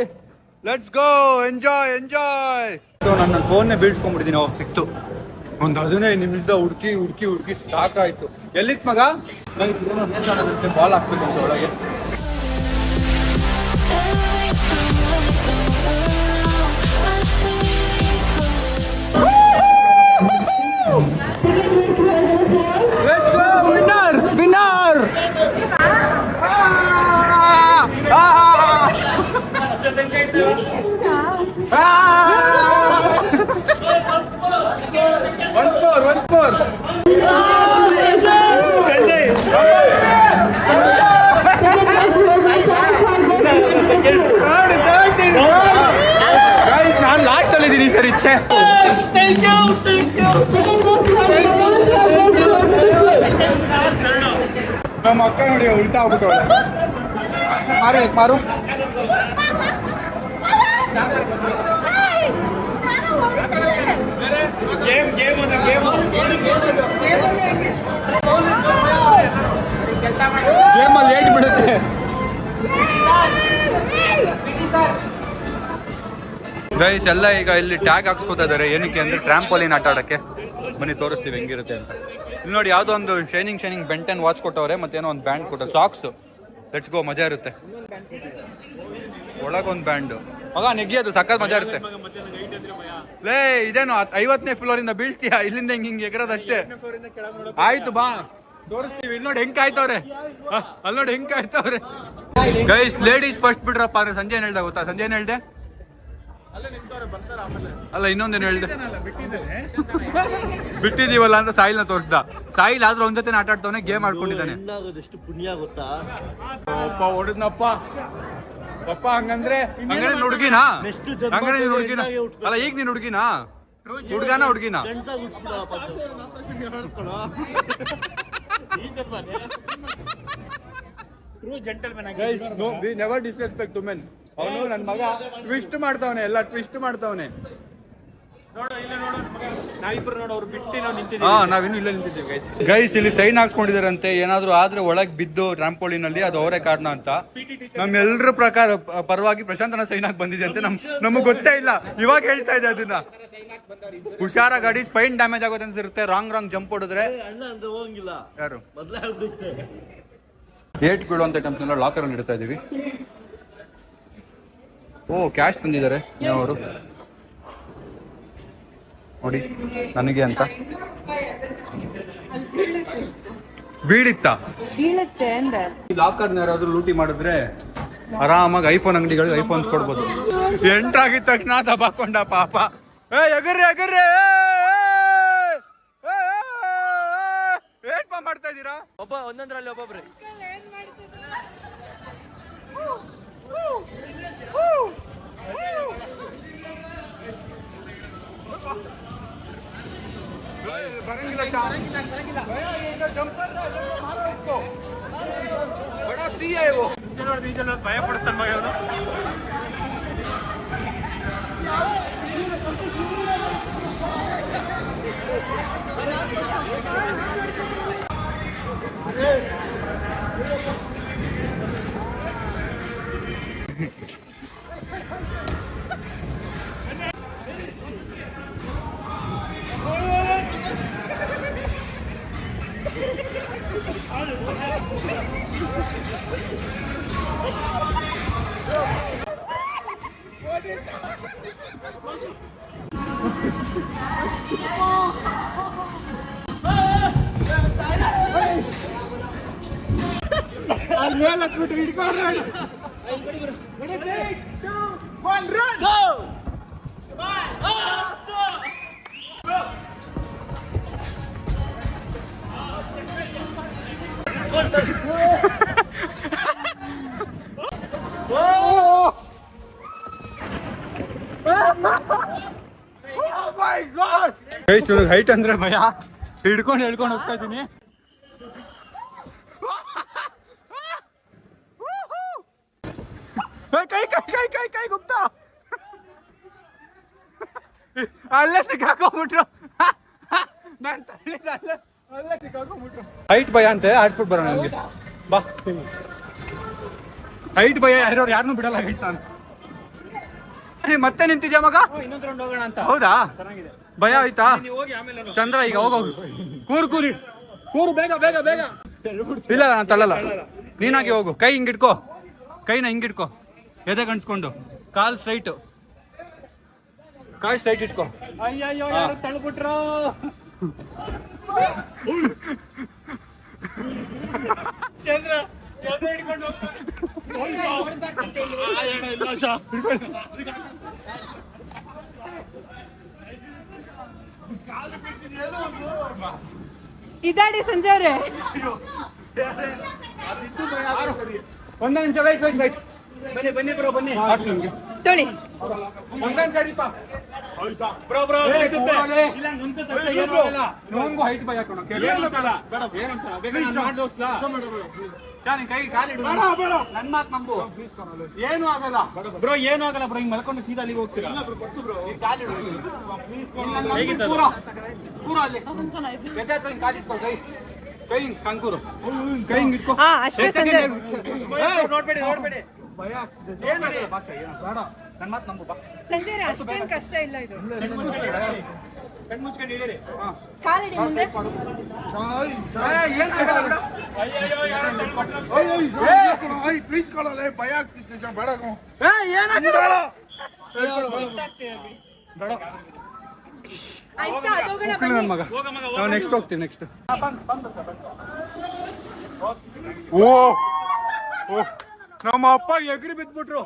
Let's go. ಎಂಜಾಯ್. ನನ್ನ ಫೋನ್ನೇ ಬೀಳ್ಸ್ಕೊಂಡ್ಬಿಟ್ಟಿದ್ದೀನಿ. ಅವಾಗ ಸಿಕ್ತು. ಒಂದು 15 ನಿಮಿಷದ ಹುಡುಕಿ ಸಾಕಾಯ್ತು. ಎಲ್ಲಿತ್ ಮಗ? ಬಾಲ್ ಹಾಕ್ಬೇಕು ಅಂತ ಒಳಗೆ. ವಿನ್ನರ್. Once more. ನಾನು ಲಾಸ್ಟ್ ಅಲ್ಲಿ ಇದ್ದೀನಿ ಸರ್. ಇಚ್ಛೆ ನಮ್ಮ ಅಕ್ಕ ನೋಡಿ ಉಲ್ಟಾ ಆಗ್ಬಿಟ್ಟು ಮಾರು. ಗೇಮಲ್ಲಿ ಏಟ್ ಬಿಡುತ್ತೆ. ಗೈಸ್ ಎಲ್ಲ ಈಗ ಇಲ್ಲಿ ಟ್ಯಾಗ್ ಹಾಕ್ಸ್ಕೊತಾ ಇದಾರೆ. ಏನಕ್ಕೆ ಅಂದ್ರೆ ಟ್ರಾಂಪೋಲಿನ್ ಆಟ ಆಡಕ್ಕೆ. ಬನ್ನಿ ತೋರಿಸ್ತೀವಿ ಹೆಂಗಿರುತ್ತೆ ಅಂತ. ಇಲ್ಲಿ ನೋಡಿ ಯಾವುದೋ ಒಂದು ಶೈನಿಂಗ್ ಬೆಂಟನ್ ವಾಚ್ ಕೊಟ್ಟವ್ರೆ, ಮತ್ತೇನೋ ಒಂದು ಬ್ಯಾಂಡ್ ಕೊಟ್ಟವ್ರೆ, ಸಾಕ್ಸ್. ಲೆಟ್ಸ್ ಗೋ, ಮಜಾ ಇರುತ್ತೆ. ಒಳಗೊಂದು ಬ್ಯಾಂಡ್ ಮಗ ನೆಗಿಯೋದು ಸಕ್ಕತ್ ಮಜಾ ಇರುತ್ತೆ. ಲೇ ಇದೇನು 50ನೇ ಫ್ಲೋರಿಂದ ಬೀಳ್ತೀಯಾ? ಇಲ್ಲಿಂದ ಹಿಂಗೆ ಎಗರೋದಷ್ಟೇ. ಆಯ್ತು ಬಾ ತೋರಿಸ್ತೀವಿ. ಇಲ್ಲಿ ನೋಡಿ ಹೆಂಗ್ ಕಾಯ್ತವ್ರೆ, ಅಲ್ಲಿ ನೋಡಿ ಹೆಂಗ್ ಕಾಯ್ತವ್ರೆ. ಗೈಸ್ ಲೇಡೀಸ್ ಫಸ್ಟ್ ಬಿಡ್ರಪ್ಪ ಅಂದ್ರೆ ಸಂಜೆ ಏನ್ ಹೇಳ್ದೆ ಗೊತ್ತಾ? ಸಂಜೆ ಏನ್ ಹೇಳ್ದೆ? ಅಲ್ಲ ಇನ್ನೊಂದೇನು ಹೇಳ್ದೆ, ಬಿಟ್ಟಿದೀವಲ್ಲ ಅಂತ ಸಾಯಿಲ್ನ ತೋರಿಸ್ದ. ಸಾಯಿಲ್ ಆದ್ರೂ ಒಂದ್ ಜೊತೆ ಆಟ ಆಡ್ತವನೆ, ಗೇಮ್ ಆಡ್ಕೊಂಡಿದ್ದಾನೆ. ಎಷ್ಟು ಪುಣ್ಯ ಗೊತ್ತಾ? ಅಪ್ಪ ಹೊಡೆದ್ನಪ್ಪ ಪಪ್ಪ. ಹಂಗಂದ್ರೆ ಹುಡುಗಿನಾ? ಹಂಗಂದ್ರೆ ನೀನ್ ಹುಡುಗಿನ ಅಲ್ಲ, ಈಗ ನೀನ್ ಹುಡುಗಿನಾ? ಹುಡುಗಿನ ನೆವರ್ ಡಿಸ್ರೆಸ್ಪೆಕ್ಟ್ ಟು ಮೆನ್. ಅವನು ನನ್ನ ಮಗ ಟ್ವಿಸ್ಟ್ ಮಾಡ್ತಾವನೆ, ಎಲ್ಲ ಟ್ವಿಸ್ಟ್ ಮಾಡ್ತಾವನೆ. ನಾವಿನ್ನು ಇಲ್ಲೇ ನಿಂತಿದ್ದೀವಿ ಗೈಸ್. ಇಲ್ಲಿ ಸೈನ್ ಹಾಕ್ಸ್ಕೊಂಡಿದಾರಂತೆ, ಏನಾದ್ರು ಆದ್ರೆ ಒಳಗ್ ಬಿದ್ದು ಟ್ರಾಂಪೋಲಿನ್ ಅಲ್ಲಿ ಅದು ಅವರೇ ಕಾರಣ ಅಂತ. ನಮ್ಮೆಲ್ಲರ ಪ್ರಕಾರ ಪರವಾಗಿ ಪ್ರಶಾಂತನ ಸೈನ್ ಹಾಕಿ ಬಂದಿದೆ ಅಂತ ನಮಗ್ ಗೊತ್ತೇ ಇಲ್ಲ. ಇವಾಗ ಹೇಳ್ತಾ ಇದೆ ಅದನ್ನ. ಹುಷಾರ ಗಾಡಿ, ಸ್ಪೈನ್ ಡ್ಯಾಮೇಜ್ ಆಗೋದು ಅನ್ಸಿರುತ್ತೆ. ರಾಂಗ್ ಜಂಪ್ ಹೊಡಿದ್ರೆ. ಯಾರು ಏಟ್ ಬೀಳುವಂತ ಐಟಮ್ಸ್ ಎಲ್ಲ ಲಾಕರ್ ಅಲ್ಲಿ ಇಡ್ತಾ ಇದೀವಿ. ಓ ಕ್ಯಾಶ್ ತಂದಿದ್ದಾರೆ ಅವರು ನೋಡಿ ನನಗೆ ಅಂತ. ಬೀಳುತ್ತೆ ಅಂದ್ರೆ ಲಾಕರ್ ಯಾರಾದ್ರೂ ಲೂಟಿ ಮಾಡಿದ್ರೆ ಆರಾಮಾಗಿ ಐಫೋನ್ ಅಂಗಡಿಗಳಿಗೆ ಐಫೋನ್ಸ್ ಕೊಡ್ಬೋದು. ಎಂಟಾಗಿದ ತಕ್ಷಣ ದಬಾಕೊಂಡ ಪಾಪ. ಎಗರ್ರಿ ಏನ್ ಮಾಡ್ತಾ ಇದ್ದೀರಾ? ಒಂದೊಂದ್ರಲ್ಲಿ ಒಬ್ಬೊಬ್ರೆ ಭಯ ಪಡಿಸ್ತಾನ ಮಗ ಅವನು. ಹೈಟ್ ಅಂದ್ರೆ ಭಯ, ಹಿಡ್ಕೊಂಡು ಹೇಳ್ಕೊಂಡು ಹೋಗ್ತಾ ಇದ್ದೀನಿ. ಕೈ ಗುಪ್ತ ಅಲ್ಲೇ ಸಿಕ್ಕಾಕೊಂಡ್ಬಿಟ್ರು. ನಾನು ಅಲ್ಲೇ ಸಿಕ್ಕಾಕೊಂಡ್ಬಿಟ್ರು. ಹೈಟ್ ಭಯ ಅಂತೆ, ಆಡ್ಸ್ಬಿಟ್ಟು ಬರೋಣ ನಮ್ಗೆ. ಬಾ, ಹೈಟ್ ಭಯ ಯಾರನ್ನೂ ಬಿಡಲ್ಲ ಗೈಸ್ ನಾನು. ಮತ್ತೆ ನಿಂತಿದ್ಯಾ ಮಗ? ಇನ್ನೊಂದು ರೌಂಡ್ ಹೋಗೋಣ ಅಂತ. ಹೌದಾ? ಚೆನ್ನಾಗಿದೆ. ಭಯ ಆಯ್ತಾ? ಹೋಗಿ ಆಮೇಲೆ ಚಂದ್ರ ಈಗ ಹೋಗೋದು. ಕೂರು ಬೇಗ ಇಲ್ಲ ನಾನು ತಳ್ಳಲ್ಲ. ನೀನಾಗಿ ಹೋಗು. ಕೈ ಹಿಂಗಿಟ್ಕೋ, ಕೈನ ಹಿಂಗಿಟ್ಕೋ, ಎದೆ ಗಂಟ್ಸ್ಕೊಂಡು, ಕಾಲ್ ಸ್ಟ್ರೈಟ್ ಇಟ್ಕೋ. ಅಯ್ಯಯ್ಯೋ ಯಾರು ತಳ್ಬಿಟ್ರು. ಚಂದ್ರ ಹಿಡ್ಕೊಂಡು ಇದಾಡಿ ಸಂಜೆ ಅವ್ರೆ. ಒಂದ್ ನಿಮಿಷ ವೈಟ್ ಬನ್ನಿ ಬ್ರೋ ಬನ್ನಿ. ತೊಳಿ ಹೈಟ್ ಭಯ ನನ್ ಮಾತು ನಂಬು. ಏನು ಆಗಲ್ಲ ಬ್ರೋ, ಏನು ಆಗಲ್ಲ ಬ್ರೋ. ಹಿಂಗ್ ಮಲ್ಕೊಂಡು ಸೀದಾ ಅಲ್ಲಿಗೆ ಹೋಗ್ತೀರಾ? ಪೂರ ಅಲ್ಲಿ ಕಾಲಿಟ್ಕೊ. ಕೈ ಹಿಂಗ್ ಕಾಂಕೂರು ಕೈ ಹಿಂಗ್ ಇಟ್ಕೋ ಹಾ ಅಷ್ಟೇ ಸಂಜಯ್. ನೋಡ್ಬೇಡಿ ಭಯ ಆಗ್ತಿದೆ. ಏನಾಗಲ್ಲ ಬಾ ಕೈ, ಏನು ಬೇಡ ನನ್ನ ಮಾತು ನಂಬು ಬಾ. ಸಂಜಯ್ ಅಷ್ಟೇನ್ ಕಷ್ಟ ಇಲ್ಲ ಇದು. ಕಣ್ಣು ಮುಚ್ಕೊಂಡು ಹಿಡೀರಿ. ಕಾಲಿಡಿ ಮುಂದೆ. ಪ್ಲೀಸ್ ಕೊಡಲ್ಲ, ಭಯ ಆಗ್ತಿತ್ತು ಬೇಡ. ಆಯ್ತಾ ಅದೋಗೋಣ ನನ್ನ ಬನ್ನಿ. ಮಗ ನಾವು ನೆಕ್ಸ್ಟ್ ಹೋಗ್ತೀವಿ ನೆಕ್ಸ್ಟ್. ಓ ನಮ್ಮ ಅಪ್ಪ ಎಗ್ರಿ ಬಿದ್ಬಿಟ್ರು.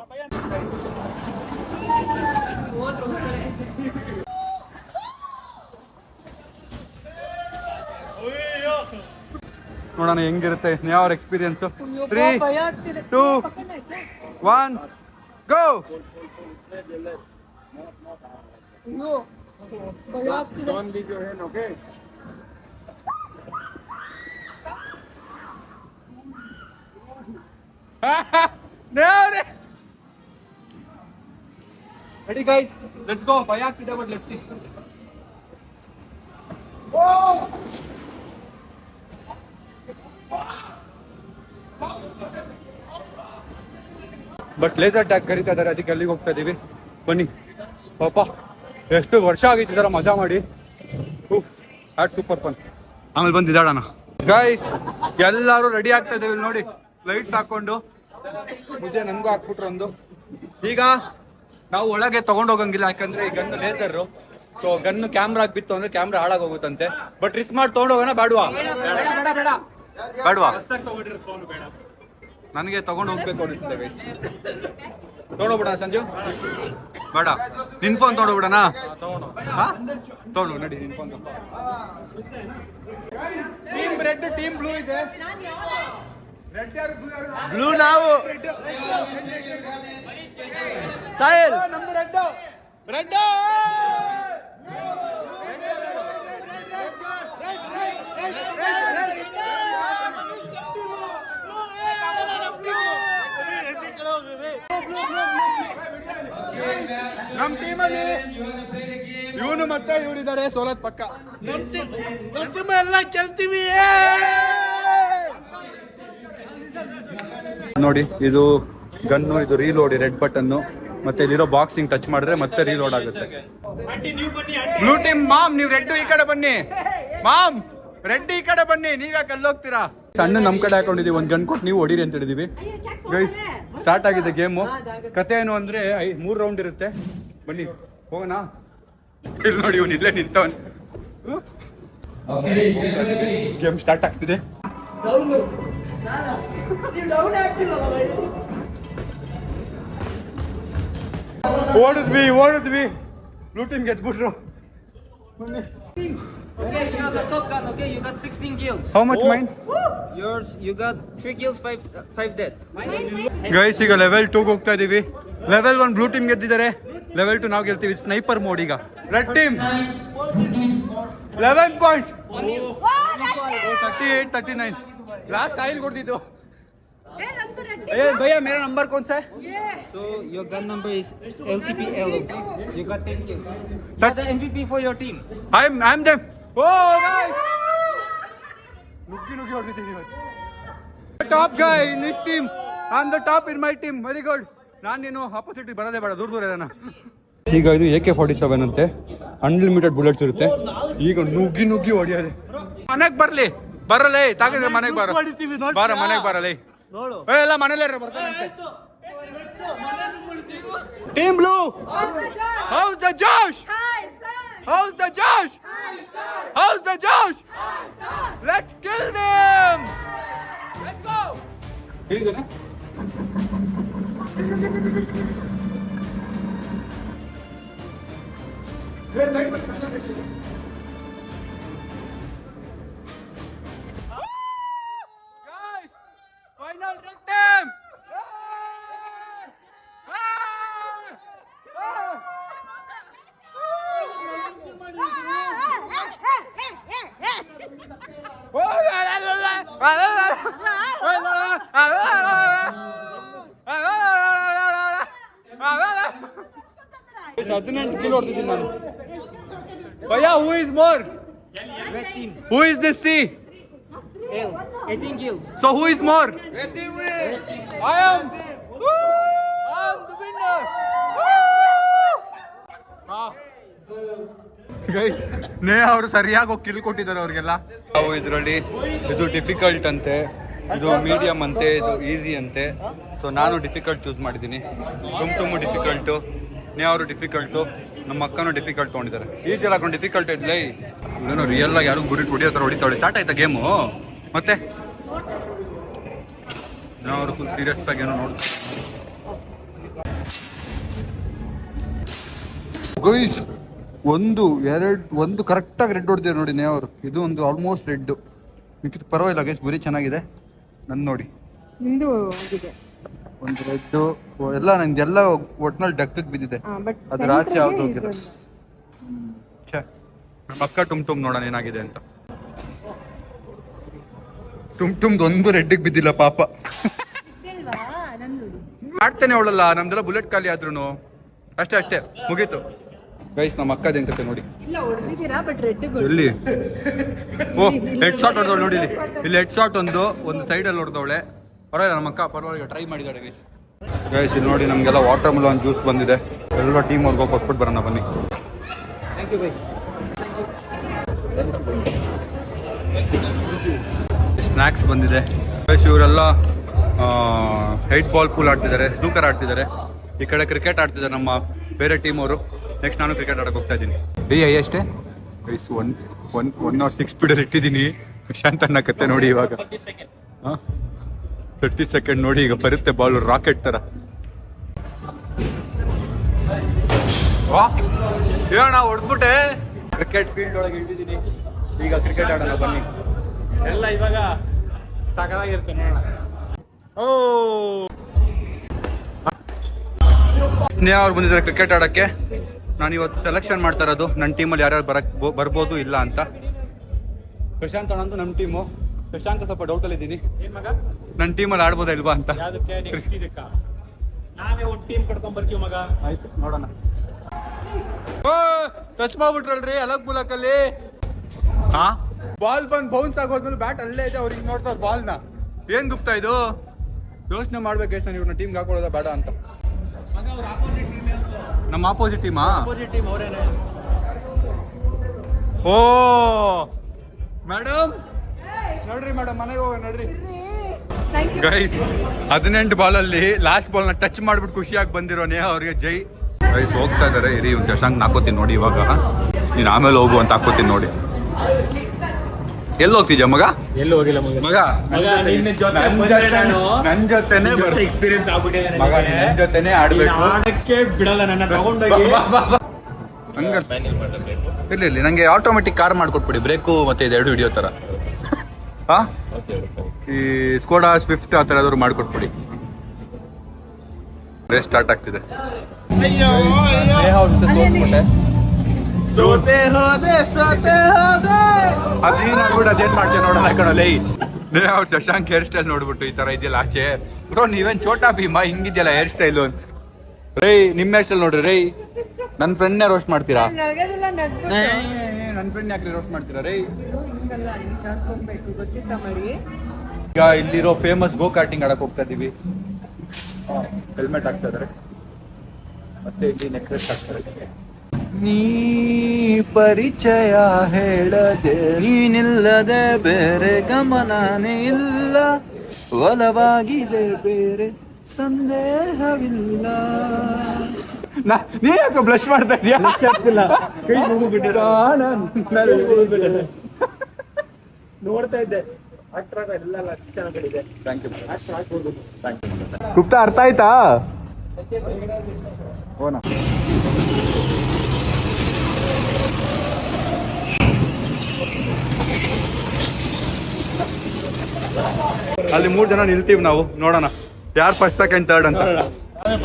ನೋಡೋಣ ಹೆಂಗಿರುತ್ತೆ ಯಾವ experience. 3, 2, 1 go. Ready guys, let's go. ಭಯ ಆಗ್ತಿದೆ but let's see. But laser tag ಕರೀತಾ ಇದಾರೆ, ಅದಕ್ಕೆ ಅಲ್ಲಿಗೆ ಹೋಗ್ತಾ ಇದೀವಿ. ಬನ್ನಿ ಪಾಪ, ಎಷ್ಟು ವರ್ಷ ಆಗಿತ್ತು ಇದರ ಮಜಾ ಮಾಡಿ. Super fun. ಆಮೇಲೆ ಬಂದು ಇದಾಡೋಣ ಗೈಸ್. ಎಲ್ಲರೂ ರೆಡಿ ಆಗ್ತಾ ಇದ್ದೇವೆ ನೋಡಿ, ಲೈಟ್ಸ್ ಹಾಕೊಂಡು. ಮುಜೆ ನನಗೂ ಹಾಕ್ಬಿಟ್ರು ಒಂದು. ಈಗ ನಾವು ಒಳಗೆ ತಗೊಂಡೋಗಂಗಿಲ್ಲ, ಯಾಕಂದ್ರೆ ಈ ಗನ್ ಲೇಸರ್. ಸೊ ಗನ್ನು ಕ್ಯಾಮ್ರಾಗ್ ಬಿತ್ತು ಅಂದ್ರೆ ಕ್ಯಾಮ್ರಾ ಹಾಳಾಗೋಗುತ್ತಂತೆ. ಬಟ್ ರಿಸ್ಕ್ ಮಾಡಿ ತಗೊಂಡೋಗೋಣ ಬೇಡವಾ? ಬೇಡವಾ? ನನಗೆ ತಗೊಂಡು ಹೋಗ್ಬೇಕು ಅನಿಸ್ತದೆ ಗೈಸ್. ತಗೊಂಡೋಗ್ಬಿಡೋಣ ಸಂಜು? ಬೇಡ, ನಿನ್ ಫೋನ್ ತಗೊಂಡೋಗ್ಬಿಡೋಣ. ತಗೊಂಡು ನಡಿ ನಿನ್ phone. Team red team blue ಇದೆ. ಬ್ಲೂ ನಾವು ಸಾಯಲ್ ನಮ್ದು ರೆಡ್ ರೆಡ್. ನಮ್ ಟೀಮಲ್ಲಿ ಇವನು ಮತ್ತೆ ಇವರಿದ್ದಾರೆ, ಸೋಲತ್ ಪಕ್ಕ. ಎಲ್ಲ ಗೆಲ್ತೀವಿ. ನೋಡಿ ಇದು ಗನ್ನು, ಇದು ರೀಲೋಡ್, ರೆಡ್ ಬಟನ್ನು. ಮತ್ತೆ ಇಲ್ಲಿರೋ ಬಾಕ್ಸಿಂಗ್ ಟಚ್ ಮಾಡಿದ್ರೆ ಮತ್ತೆ ರೀಲೋಡ್ ಆಗುತ್ತೆ. ಬ್ಲೂ ಟೀಮ್ ಮಾಮ್, ನೀವು ರೆಡ್ ಈ ಕಡೆ ಬನ್ನಿ. ಮಾಮ್ ರೆಡ್ ಈ ಕಡೆ ಬನ್ನಿ, ನೀವ್ಯಾಕೆ ಅಲ್ಲಿ ಹೋಗ್ತೀರಾ? ಸಣ್ಣ ನಮ್ ಕಡೆ ಹಾಕೊಂಡಿದೀವಿ, ಒಂದ್ ಗನ್ ಕೊಟ್ಟು ನೀವು ಹೊಡೀರಿ ಅಂತ ಹೇಳಿದೀವಿ ಗೈಸ್. ಸ್ಟಾರ್ಟ್ ಆಗಿದೆ ಗೇಮು. ಕತೆ ಏನು ಅಂದ್ರೆ 3 ರೌಂಡ್ ಇರುತ್ತೆ. ಬನ್ನಿ ಹೋಗೋಣ. ಇಲ್ಲಿ ನೋಡಿ ಇವನು ಇಲ್ಲೇ ನಿಂತವನ್. ಗೇಮ್ ಸ್ಟಾರ್ಟ್ ಆಗ್ತಿದೆ. ಓಡಿದ್ವಿ ಬ್ಲೂ ಟೀಮ್ ಗೆದ್ಬಿಟ್ರು. Okay, you have the top gun. Okay, you got 16 kills. How much mine? Yours, you got 3 kills, 5 dead. Guys ಈಗ ಲೆವೆಲ್ 2 ಹೋಗ್ತಾ ಇದೀವಿ. ಲೆವೆಲ್ 1 ಬ್ಲೂ ಟೀಮ್ ಗೆದ್ದಿದ್ದಾರೆ, ಲೆವೆಲ್ 2 ನಾವು ಗೆಲ್ತೀವಿ. Sniper mode. ಈಗ ರೆಡ್ ಟೀಮ್ 11 ಪಾಯಿಂಟ್ಸ್. 38, 39. ಲಾಸ್ಟ್ ಸಾಯಿಲ್ ಕೊಡ್ತಿದ್ದು. ಭಯ್ಯ ಮೇರಾ ನಂಬರ್ ಕೌನ್ ಸಾ? So your gun number is LTPL. You got 10 kills. You are the MVP for your team. I'm them. Oh guys, ನುಗ್ಗಿ ಹೊಡ್ತಿದ್ದೀನಿ ಇವತ್ತು. Top Guy in this team, on the top in my team. Very good. ನಾನು ನೀನು opposite ಬರೋದೇ ಬೇಡ, ದೂರ ಇರೋಣ. ಈಗ ಇದು AK-47 ಅಂತೆ, ಅನ್ಲಿಮಿಟೆಡ್ ಬುಲೆಟ್ಸ್ ಇರುತ್ತೆ. ಈಗ ನುಗ್ಗಿ ಹೊಡಿಯೋದೆ. ಮನೆಗೆ ಬರಲೇ ತಾಗಿದ್ರೆ ಮನೆಗೆ ಬರ ಮನೆಗೆ ಬರಲೇ. ಎಲ್ಲ ಮನೇಲೇ ಬರ್ತಾನೆ. Team blue, house the Josh? How's the Josh? How's the Josh? Let's kill them! Let's go! Here's guys, final victim! $18 kilo ಹೊಡ್ತಿದ್ದೀನಿ ನಾನು. Bhaiya, who is more? Who is this C? 18 kills. So who is more? I am the winner. Guys Neha ಅವರು ಸರಿಯಾಗಿ ಹೋಗಿ kill ಕೊಟ್ಟಿದ್ದಾರೆ ಅವ್ರಿಗೆಲ್ಲ. ನಾವು ಇದರಲ್ಲಿ ಇದು difficult ಅಂತೆ, ಇದು ಮೀಡಿಯಂ ಅಂತೆ, ಇದು ಈಸಿ ಅಂತೆ. ಸೊ ನಾನು ಡಿಫಿಕಲ್ಟ್ ಚೂಸ್ ಮಾಡಿದ್ದೀನಿ. ತುಂಬ ಡಿಫಿಕಲ್ಟು, ನೇಹಾ ಅವರು ಡಿಫಿಕಲ್ಟು, ನಮ್ಮ ಅಕ್ಕನೂ ಡಿಫಿಕಲ್ಟ್ ತೊಗೊಂಡಿದ್ದಾರೆ. ಈಸಿ ಎಲ್ಲ ಹಾಕೊಂಡು ಡಿಫಿಕಲ್ಟ್ ಇದ್ಲೇ ಏನೋ ರಿಯಲ್ ಆಗಿ ಯಾರು ಗುರಿ ಹೊಡಿಯೋ ಥರ ಹೊಡಿತಾಳೆ. ಸ್ಟಾರ್ಟ್ ಆಯ್ತಾ ಗೇಮು? ಮತ್ತೆ ನೇಹಾ ಅವರು ಫುಲ್ ಸೀರಿಯಸ್ ಆಗಿ ಏನೋ ನೋಡಿ. ಗೈಸ್ ಒಂದು ಕರೆಕ್ಟಾಗಿ ರೆಡ್ ಹೊಡ್ತೀವಿ ನೋಡಿ ನೇಹಾ ಅವರು. ಇದು ಒಂದು ಆಲ್ಮೋಸ್ಟ್ ರೆಡ್, ಮಿಕ್ಕಿದ್ದು ಪರವಾಗಿಲ್ಲ ಗೈಸ್, ಗುರಿ ಚೆನ್ನಾಗಿದೆ. ನನ್ನ ನೋಡಿ ನಿಂದು ಆಗಿದೆ ಒಂದು ರೆಡ್ ಎಲ್ಲ ನಂದೆಲ್ಲ ಒಟ್ನಲ್ಲಿ ಡಕ್ಕಕ್ಕೆ ಬಿದ್ದಿದೆ. ಅದ್ರ ಆಚೆ ಯಾವ್ದು ಹೋಗಿಲ್ಲ. ಛೇ, ನಮ್ಮ ಅಕ್ಕ ಟುಮ್ ನೋಡೋಣ ಏನಾಗಿದೆ ಅಂತ. ಟುಮ್ದು ಒಂದು ರೆಡ್ಡಿಗೆ ಬಿದ್ದಿಲ್ಲ ಪಾಪ. ಮಾಡ್ತೇನೆ ಅವಳಲ್ಲ, ನಮ್ದೆಲ್ಲ ಬುಲೆಟ್ ಖಾಲಿ ಆದ್ರೂ ಅಷ್ಟೇ ಮುಗೀತು. ಗೈಸ್ ನಮ್ಮ ಅಕ್ಕದೆಂತತೆ ನೋಡಿ. ಇಲ್ಲ ಹೊಡೆದಿದ್ದೀರಾ ಬಟ್ ರೆಡ್ ಎಲ್ಲಿ? ಓ ಹೆಡ್ ಶಾಟ್ ಹೊಡೆದವಳು ನೋಡಿ ಇಲ್ಲಿ ಹೆಡ್ ಶಾಟ್ ಒಂದು ಸೈಡಲ್ಲಿ ಹೊಡೆದವಳೆ. ಪರವಾಗಿಲ್ಲ ನಮ್ಮ ಅಕ್ಕ ಪರವಾಗಿಲ್ಲ ಟ್ರೈ ಮಾಡಿದ್ದಾಳೆ ಗೈಸ್. ಗೈಸ್ ಇಲ್ಲಿ ನೋಡಿ ನಮಗೆಲ್ಲ ವಾಟರ್ ಮೆಲನ್ ಜ್ಯೂಸ್ ಬಂದಿದೆ. ಎಲ್ಲ ಟೀಮ್ ಅವ್ರಿಗೆ ಕೊಟ್ಬಿಟ್ಟು ಬರೋಣ ಬನ್ನಿ. ಸ್ನ್ಯಾಕ್ಸ್ ಬಂದಿದೆ ಗೈಸ್. ಇವರೆಲ್ಲ ಹೈಟ್ ಬಾಲ್ ಪೂಲ್ ಆಡ್ತಿದ್ದಾರೆ, ಸ್ನೂಕರ್ ಆಡ್ತಿದ್ದಾರೆ. ಈ ಕಡೆ ಕ್ರಿಕೆಟ್ ಆಡ್ತಿದ್ದಾರೆ ನಮ್ಮ ಬೇರೆ ಟೀಮ್ ಅವರು. ನೆಕ್ಸ್ಟ್ ನಾನು ಕ್ರಿಕೆಟ್ ಆಡಕ್ಕೆ ಹೋಗ್ತಾ ಇದ್ದೀನಿ. ಎಷ್ಟೇ ಗೈಸ್ 106 ಸ್ಪೀಡಲ್ಲಿ ಇಟ್ಟಿದ್ದೀನಿ. ಶಾಂತ ಅನ್ನಕತ್ತೆ ನೋಡಿ ಇವಾಗ. 30 ಸೆಕೆಂಡ್ ನೋಡಿ, ಈಗ ಬರುತ್ತೆ ಬಾಲ್ ರಾಕೆಟ್ ತರ. ಹೇಳೋಣ ಹೊಡ್ಬಿಟ್ಟೆ. ಕ್ರಿಕೆಟ್ ಫೀಲ್ಡ್ ಒಳಗೆ ಇಟ್ಟಿದ್ದೀನಿ. ಈಗ ಕ್ರಿಕೆಟ್ ಆಡೋಣ ಬನ್ನಿ. ಎಲ್ಲ ಇವಾಗ ಸಕಲಾಗಿರುತ್ತೆ ನೋಡೋಣ. ಸ್ನೇಹ ಅವ್ರು ಬಂದಿದ್ದಾರೆ ಕ್ರಿಕೆಟ್ ಆಡಕ್ಕೆ. ನಾನು ಇವತ್ತು ಸೆಲೆಕ್ಷನ್ ಮಾಡ್ತಾ ಇರೋದು ನನ್ನ ಟೀಮಲ್ಲಿ ಯಾರ್ಯಾರು ಬರ್ಬೋದು ಇಲ್ಲ ಅಂತ. ಪ್ರಶಾಂತ್ ಅಣ್ಣ ಅಂತೂ ನಮ್ಮ ಟೀಮು. ಪ್ರಶಾಂತ್ ಸ್ವಲ್ಪ ಡೌಟಲ್ಲಿ ಇದ್ದೀನಿ, ನನ್ನ ಟೀಮಲ್ಲಿ ಆಡ್ಬೋದಾ ಇಲ್ವಾ ಅಂತ. ನಾವೇ ಒಂದು ಟೀಮ್ ಕಟ್ಕೊಂಡ್ ಬರ್ತೀವಿ ಮಗ. ಆಯ್ತು ನೋಡೋಣ. ಟಚ್ ಮಾಡ್ಬಿಟ್ರಲ್ರಿ ಅಲಕ್ ಬುಲಕಲ್ಲಿ. ಹಾ, ಬಾಲ್ ಬಂದು ಬೌನ್ಸ್ ಆಗೋದ್ಮೇಲೆ ಬ್ಯಾಟ್ ಅಲ್ಲೇ ಇದೆ. ಅವ್ರಿಗೆ ನೋಡ್ತಾರೆ ಬಾಲ್ನ. ಏನ್ ಗುಪ್ತಾ ಇದು? ಯೋಚನೆ ಮಾಡ್ಬೇಕು ನಾನು ಇವ್ರನ್ನ ಟೀಮ್ಗೆ ಹಾಕೊಳ್ಳೋದ ಬೇಡ ಅಂತ. ನಮ್ಮ ಆಪೋಸಿಟ್ ಟೀಮಾ? ಟೀಮ್ ಅವರೇನೆ. ಓ ಮೇಡಮ್ ನೋಡ್ರಿ ಮೇಡಮ್, ಮನೆಗೆ ಹೋಗ ನೋಡ್ರಿ ಗೈಸ್. 18 ಬಾಲಲ್ಲಿ ಲಾಸ್ಟ್ ಬಾಲ್ನ ಟಚ್ ಮಾಡ್ಬಿಟ್ಟು ಖುಷಿಯಾಗಿ ಬಂದಿರೋ ನೇಹಾ ಅವ್ರಿಗೆ ಜೈ. ಗೈಸ್ ಹೋಗ್ತಾ ಇದಾರೆ. ಇರಿ ಒಂದು ಶಶಾಂಕ್ ಹಾಕೋತೀನಿ ನೋಡಿ ಇವಾಗ. ನೀನು ಆಮೇಲೆ ಹೋಗು ಅಂತ ಹಾಕೋತೀನಿ ನೋಡಿ. ಎಲ್ಲಿ ಹೋಗ್ತಿದ್ಯಾ ಮಗ? ಎಲ್ಲೂ ಹೋಗಿಲ್ಲ ಮಗ. ನನ್ ಜೊತೆನೆ ಎಕ್ಸ್ಪೀರಿಯನ್ಸ್ ಆಗ್ಬಿಟ್ಟಿದೆ ಮಗ. ನನ್ ಜೊತೆನೆ ಆಡ್ಬೇಕು. ಆಡಕ್ಕೆ ಬಿಡಲ್ಲ ನನ್ನ ತಗೊಂಡೋಗಿ. ಹಂಗ ಇರ್ಲಿ ನಂಗೆ ಆಟೋಮೆಟಿಕ್ ಕಾರ್ ಮಾಡ್ಕೊಟ್ಬಿಡಿ, ಬ್ರೇಕು ಮತ್ತೆ ಇದೆರಡು ಹಿಡಿಯೋ ತರ. ಹಾ, ಈ ಸ್ಕೋಡಾ ಸ್ವಿಫ್ಟ್ ಆ ಥರ ಯಾವ್ದಾದ್ರು ಮಾಡ್ಕೊಟ್ಬಿಡಿ. ರೇಸ್ ಸ್ಟಾರ್ಟ್ ಆಗ್ತಿದೆ. ಅದೇನ್ ಮಾಡ್ತೀವಿ ನೋಡೋಣ ಕಣಲೇ. ನೇಹಾ ಅವ್ರು ಶಶಾಂಕ್ ಹೇರ್ ಸ್ಟೈಲ್ ನೋಡ್ಬಿಟ್ಟು ಈ ತರ ಇದೆಯಲ್ಲ ಆಚೆ, ಬ್ರೋ ನೀವೇನ್ ಚೋಟಾ ಭೀಮಾ ಹಿಂಗಿದ್ಯಲ್ಲ ಹೇರ್ ಸ್ಟೈಲು ಅಂತ. ರೈ ನಿಮ್ಮ ಹೇರ್ ಸ್ಟೈಲ್ ನೋಡ್ರಿ ರೈ. ನನ್ನ ಫ್ರೆಂಡ್ನೇ ರೋಸ್ಟ್ ಮಾಡ್ತೀರಾ? ನನ್ನ ಫ್ರೆಂಡ್ ಯಾಕ್ರಿ ರೋಸ್ಟ್ ಮಾಡ್ತೀರಾ ರೈ? ಈಗ ಇಲ್ಲಿರೋ ಫೇಮಸ್ ಗೋ ಕಾರ್ಟಿಂಗ್ ಆಡಕ್ ಹೋಗ್ತಾ ಇದೀವಿ. ಹೆಲ್ಮೆಟ್ ಹಾಕ್ತಾ ಇದಾರೆ, ಮತ್ತೆ ಇಲ್ಲಿ ನೆಕ್ಲೆಸ್ ಹಾಕ್ತಾರೆ. ನೀ ಪರಿಚಯ ಹೇಳದೆ ನೀನಿಲ್ಲದೆ ಬೇರೆ ಗಮನನೇ ಇಲ್ಲ, ಒಲವಾಗಿದೆ ಬೇರೆ ಸಂದೇಹವಿಲ್ಲ. ನೀ ಯಾಕೆ ಬ್ಲಶ್ ಮಾಡ್ತಾ ಇದೀಯಾ? ನೋಡ್ತಾ ಇದ್ದೆ. ಗುಪ್ತಾ ಅರ್ಥ ಆಯ್ತಾ? ಓನಾ ಅಲ್ಲಿ 3 ಜನ ನಿಲ್ತೀವಿ ನಾವು, ನೋಡೋಣ ಯಾರು ಫಸ್ಟ್ ಸೆಕೆಂಡ್ ಥರ್ಡ್ ಅಂತ.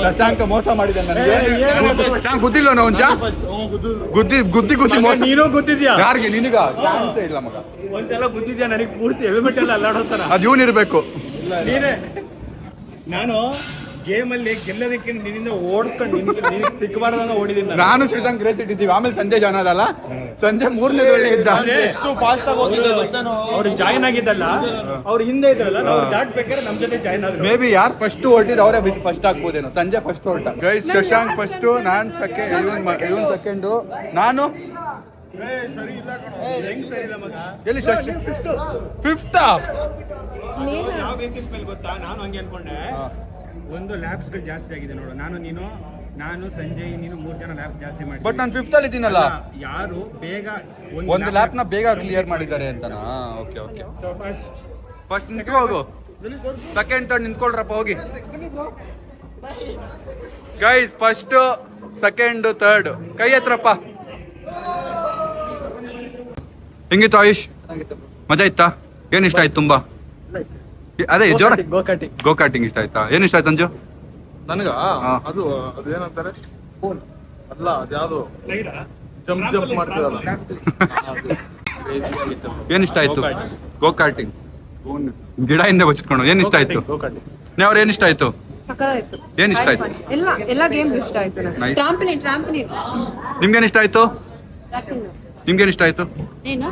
ಶಶಾಂಕ ಮೋಸ ಮಾಡಿದ ನನಗೆ. ಗೊತ್ತಿಲ್ಲ ನಾವು ಗುದ್ದಿ ನೀನು ಗೊತ್ತಿದ್ಯಾ? ಯಾರಿಗೆ? ನಿನಗ ಚಾನ್ಸೇ ಇಲ್ಲ ಮಗ. ಒಂದ್ಸಲ ಗೊತ್ತಿದ್ಯಾ ನನಗೆ? ಪೂರ್ತಿ ಹೆಲ್ಮೆಟ್ ಎಲ್ಲ ಅಲ್ಲಾಡೋತಾರ ಅದು ಇವನ್ ಇರ್ಬೇಕು. ನೀನೇ. ನಾನು ಗೇಮ್ ಅಲ್ಲಿ ಗೆಲ್ಲೋದಕ್ಕೆ ನಿನ್ನಿಂದ ಓಡ್ಕೊಂಡು ನಿನಗೆ ಸಿಕ್ಕಬಾರ್ದಂಗ ಓಡಿದ್ದೀನಿ ನಾನು ಶಶಾಂಕ್ ರೇಸ್ ಇಟ್ಟಿದ್ದೀವಿ, ಆಮೇಲೆ ಸಂಜೆ ಜಾಯ್ನ್ ಆದಲ್ಲ, ಸಂಜೆ 3ನೇ ಒಳ್ಳೆ ಇದ್ದ. ಎಷ್ಟು ಫಾಸ್ಟ್ ಆಗಿ ಹೋಗಿದ್ದೆ ಗೊತ್ತಾನು. ಅವ್ರು ಜಾಯ್ನ್ ಆಗಿದ್ದಲ್ಲ, ಅವ್ರು ಹಿಂದೆ ಇದ್ರಲ್ಲ, ನಾವು ದಾಟ್ಬೇಕಾದ್ರೆ ನಮ್ ಜೊತೆ ಜಾಯ್ನ್ ಆದ್ರು. ಮೇ ಬಿ ಯಾರು ಫಸ್ಟ್ ಹೊರಟಿದ್ದು ಅವರೇ ಬಿಟ್ಟು ಫಸ್ಟ್ ಆಗ್ಬೋದೇನೋ. ಸಂಜೆ ಫಸ್ಟ್ ಹೊರಟ. ಗೈಸ್ ಶಶಾಂಕ್ ಫಸ್ಟ್, ನಾನ್ ಇವನ್ ಸೆಕೆಂಡು, ನಾನು ಸರಿ ಇಲ್ಲ ಕಣೋ, ಹೆಂಗ್ ಸರಿ ಇಲ್ಲ ಮಗ? ಎಲ್ಲಿ ಫಿಫ್ತ್ ಯಾವ ಬೇಸಿಸ್ ಮೇಲೆ ಗೊತ್ತಾ? ನಾನು ಹಂಗೆ ಅನ್ಕೊಂಡೆ. ಒಂದು ಲ್ಯಾಬ್ಸ್ಗಳು ಜಾಸ್ತಿ ಆಗಿದೆ ನೋಡು. ನಾನು ಸಂಜಯ್ ನೀನು 3 ಜನ ಲ್ಯಾಬ್ ಜಾಸ್ತಿ ಮಾಡಿ. ಬಟ್ ನಾನು 5th ಅಲ್ಲಿ ಇದ್ದೀನಲ್ಲ. ಯಾರು ಬೇಗ ಒಂದು ಲ್ಯಾಪ್ ನ ಬೇಗ ಕ್ಲಿಯರ್ ಮಾಡಿದ್ದಾರೆ ಅಂತನಾ? Okay okay. ಫಸ್ಟ್ ನಿಂತ್ಕೋಗು, ಸೆಕೆಂಡ್ ಥರ್ಡ್ ನಿಂತ್ಕೊಳ್ರಪ್ಪ ಹೋಗಿ. ಗೈಸ್ ಫಸ್ಟ್ ಸೆಕೆಂಡ್ ಥರ್ಡ್ ಕೈ ಎತ್ರಪ್ಪ. ಹೆಂಗಿತ್ತು ಆಯುಷ್? ಮಜಾ ಇತ್ತಾ? ಏನ್ ಇಷ್ಟ ಆಯ್ತು ತುಂಬಾ? ಅದೇ ಜೋರ ಗೋ ಕಾರ್ಟಿಂಗ್ ಇಷ್ಟ ಆಯ್ತಾ? ಏನ್ ಇಷ್ಟ ಆಯ್ತು ಸಂಜು? ನನಗ ಅದು ಅದೇನಂತಾರೆ ಅಲ್ಲ, ಅದ್ಯಾವುದು ಜಂಪ್ ಮಾಡ್ತಿರಲ್ಲ. ಏನ್ ಇಷ್ಟ ಆಯ್ತು? ಗೋ ಕಾರ್ಟಿಂಗ್ ಗಿಡ ಹಿಂದೆ ಬಚ್ಚಿಟ್ಕೊಂಡು ಏನ್ ಇಷ್ಟ ಆಯ್ತು? ಅವ್ರ ಏನ್ ಇಷ್ಟ ಆಯ್ತು? ಏನ್ ಇಷ್ಟ ಆಯ್ತು? ಎಲ್ಲ ಗೇಮ್ಸ್ ಇಷ್ಟ ಆಯ್ತು ನನಗೆ. ಟ್ರಾಂಪಲಿನ್ ನಿಮ್ಗೇನ್ ಇಷ್ಟ ಆಯ್ತು? ನಿಮ್ಗೇನ್ ಇಷ್ಟ ಆಯ್ತು ಏನು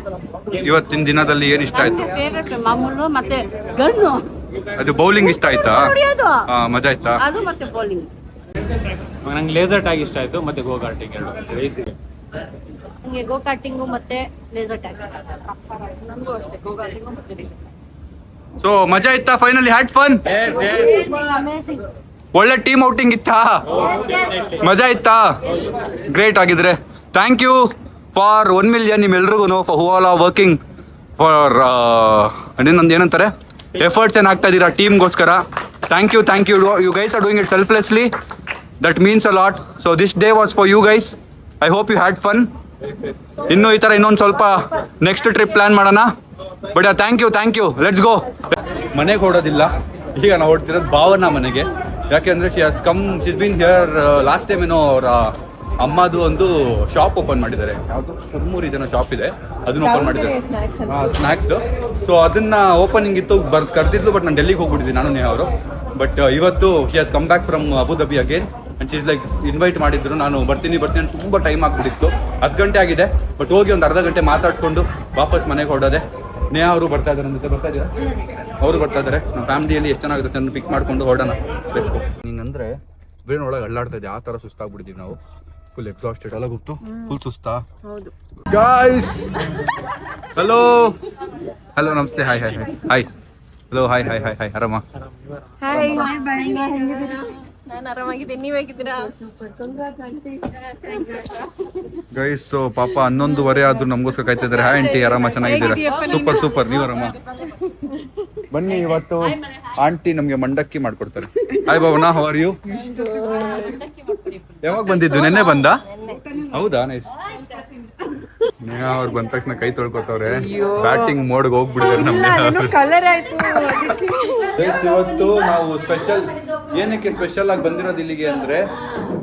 ಇವತ್ತಿನ ದಿನದಲ್ಲಿ? ಏನ್ ಇಷ್ಟ ಆಯ್ತು? ಫೇವ್ರೆಟ್ ಮಾಮೂಲು ಮತ್ತೆ ಗನ್ನು ಅದು ಬೌಲಿಂಗ್ ಇಷ್ಟ ಆಯ್ತಾ? ಹೊಡಿಯೋದು ಮಜಾ ಆಯ್ತಾ? ಅದು ಮತ್ತೆ ಬೌಲಿಂಗ್. ನಂಗೆ ಲೇಸರ್ ಟ್ಯಾಗ್ ಇಷ್ಟ ಆಯ್ತು, ಮತ್ತೆ ಗೋ ಕಾರ್ಟಿಂಗ್ ಎರಡು ರೇಸಿಗೆ. ನಂಗೆ ಗೋ ಕಾರ್ಟಿಂಗು ಮತ್ತೆ ಲೇಸರ್ ಟ್ಯಾಗ್. ನನಗೂ ಅಷ್ಟೇ, ಗೋ ಕಾರ್ಟಿಂಗು ಮತ್ತೆ ಲೇಸರ್ ಟ್ಯಾಗ್. ಸೊ ಮಜಾ ಇತ್ತಾ? Finally had fun? ಅಮೇಜಿಂಗ್. ಒಳ್ಳೆ ಟೀಮ್ ಔಟಿಂಗ್ ಇತ್ತಾ? ಮಜಾ ಇತ್ತಾ? ಗ್ರೇಟ್ ಆಗಿದ್ರೆ ಥ್ಯಾಂಕ್ ಯು ಫಾರ್ 1 million ನಿಮ್ಮೆಲ್ರಿಗೂ for who all are working for ನಂದು ಏನಂತಾರೆ ಎಫರ್ಟ್ಸ್ ಏನು ಆಗ್ತಾ ಇದ್ದೀರಾ ಟೀಮ್ಗೋಸ್ಕರ. Thank you you guys are doing it selflessly. That means a lot. So this day was for you guys. I hope you had fun. ಇನ್ನೂ ಈ ಥರ ಇನ್ನೊಂದು ಸ್ವಲ್ಪ ನೆಕ್ಸ್ಟ್ ಟ್ರಿಪ್ ಪ್ಲಾನ್ ಮಾಡೋಣ. But thank you let's go. ಮನೆಗೆ ಹೊಡೋದಿಲ್ಲ, ಈಗ ನಾವು ಹೊಡ್ತಿರೋದು ಭಾವನಾ ಮನೆಗೆ. ಯಾಕೆಂದರೆ she has come, she is been here last time ಏನೋ ಅವರ ಅಮ್ಮದು ಒಂದು ಶಾಪ್ ಓಪನ್ ಮಾಡಿದ್ದಾರೆ. ಯಾವುದು ಸುರ್ಮೂರಿದೇನೋ ಶಾಪ್ ಇದೆ, ಅದನ್ನ ಓಪನ್ ಮಾಡಿದ್ದಾರೆ, ಸ್ನ್ಯಾಕ್ಸ್. ಸೊ ಅದನ್ನ ಓಪನಿಂಗ್ ಇತ್ತು, ಕರೆದಿದ್ಲು. ಬಟ್ ನಾನು ಡೆಲ್ಲಿಗೆ ಹೋಗ್ಬಿಟ್ಟಿದ್ದೆ ನಾನು ಅವರು. ಬಟ್ ಇವತ್ತು she has come back from Abu Dhabi again and she is like invite ಮಾಡಿದ್ರು. ನಾನು ಬರ್ತೀನಿ ತುಂಬ ಟೈಮ್ ಆಗ್ಬಿಟ್ಟಿತ್ತು, 10 ಗಂಟೆ ಆಗಿದೆ. ಬಟ್ ಹೋಗಿ ಒಂದು ಅರ್ಧ ಗಂಟೆ ಮಾತಾಡ್ಸ್ಕೊಂಡು ವಾಪಸ್ ಮನೆಗೆ ಹೊರಡೋದೆ. ನೇಹಾ ಅವರು ಬರ್ತಾ ಇದ್ದಾರೆ, ನನ್ನ ಜೊತೆ ಬರ್ತಾ ಇದ್ದಾರೆ, ಅವರು ಬರ್ತಾ ಇದ್ದಾರೆ. ನಮ್ಮ ಫ್ಯಾಮಿಲಿಯಲ್ಲಿ ಎಷ್ಟು ಚೆನ್ನಾಗಿರುತ್ತೆ ಅಂತ ಪಿಕ್ ಮಾಡ್ಕೊಂಡು ಹೊರಡೋಣ. ಬೆಚ್ಕೊ ನೀನಂದ್ರೆ ಬ್ರೇನ್ ಒಳಗೆ ಅಲ್ಲಾಡ್ತಾ ಇದೆ, ಆ ಥರ ಸುಸ್ತಾಗ್ಬಿಟ್ಟಿದ್ದೀವಿ ನಾವು. ಫುಲ್ ಎಕ್ಸಾಸ್ಟೆಡ್ ಅಲ್ಲ ಗುಪ್ತು? ಫುಲ್ ಸುಸ್ತಾ? ಹೌದು. ಗಾಯ್ಸ್ ಹಲೋ ನಮಸ್ತೆ. ಹಾಯ್ ಹಲೋ ಹಾಯ್ ಆರಾಮ? ಹಾಯ್ ನಾನು ಆರಾಮಾಗಿದ್ದೀನಿ, ನೀವ್ ಹೇಗಿದ್ದೀರಾ? ಗೈಸ್ ಸೊ ಪಾಪ 11:15 ಆದ್ರೂ ನಮಗೋಸ್ಕರ ಕಾಯ್ತಾ ಇದ್ದಾರೆ. ಹಾಯ್ ಆಂಟಿ, ಆರಾಮ? ಚೆನ್ನಾಗಿದ್ದೀರಾ? ಸೂಪರ್. ನೀವು ಆರಾಮ? ಬನ್ನಿ, ಇವತ್ತು ಆಂಟಿ ನಮ್ಗೆ ಮಂಡಕ್ಕಿ ಮಾಡ್ಕೊಡ್ತಾರೆ. Hi Bhavana, how are you? ಯಾವಾಗ ಬಂದಿದ್ದು? ನೆನ್ನೆ ಬಂದ? ಹೌದಾ? ನೈಸ್. ನೇಹಾ ಅವ್ರು ಬಂದ ತಕ್ಷಣ ಕೈ ತೊಳ್ಕೊತವ್ರೆ, ಬ್ಯಾಟಿಂಗ್ ಮೋಡ್ಗೆ ಹೋಗ್ಬಿಡಿದಾರೆ ನಮ್ಗೆ. ಕಲರ್ ಆಯ್ತು. ಇವತ್ತು ನಾವು ಸ್ಪೆಷಲ್, ಏನಕ್ಕೆ ಸ್ಪೆಷಲ್ ಆಗಿ ಬಂದಿರೋದು ಇಲ್ಲಿಗೆ ಅಂದ್ರೆ,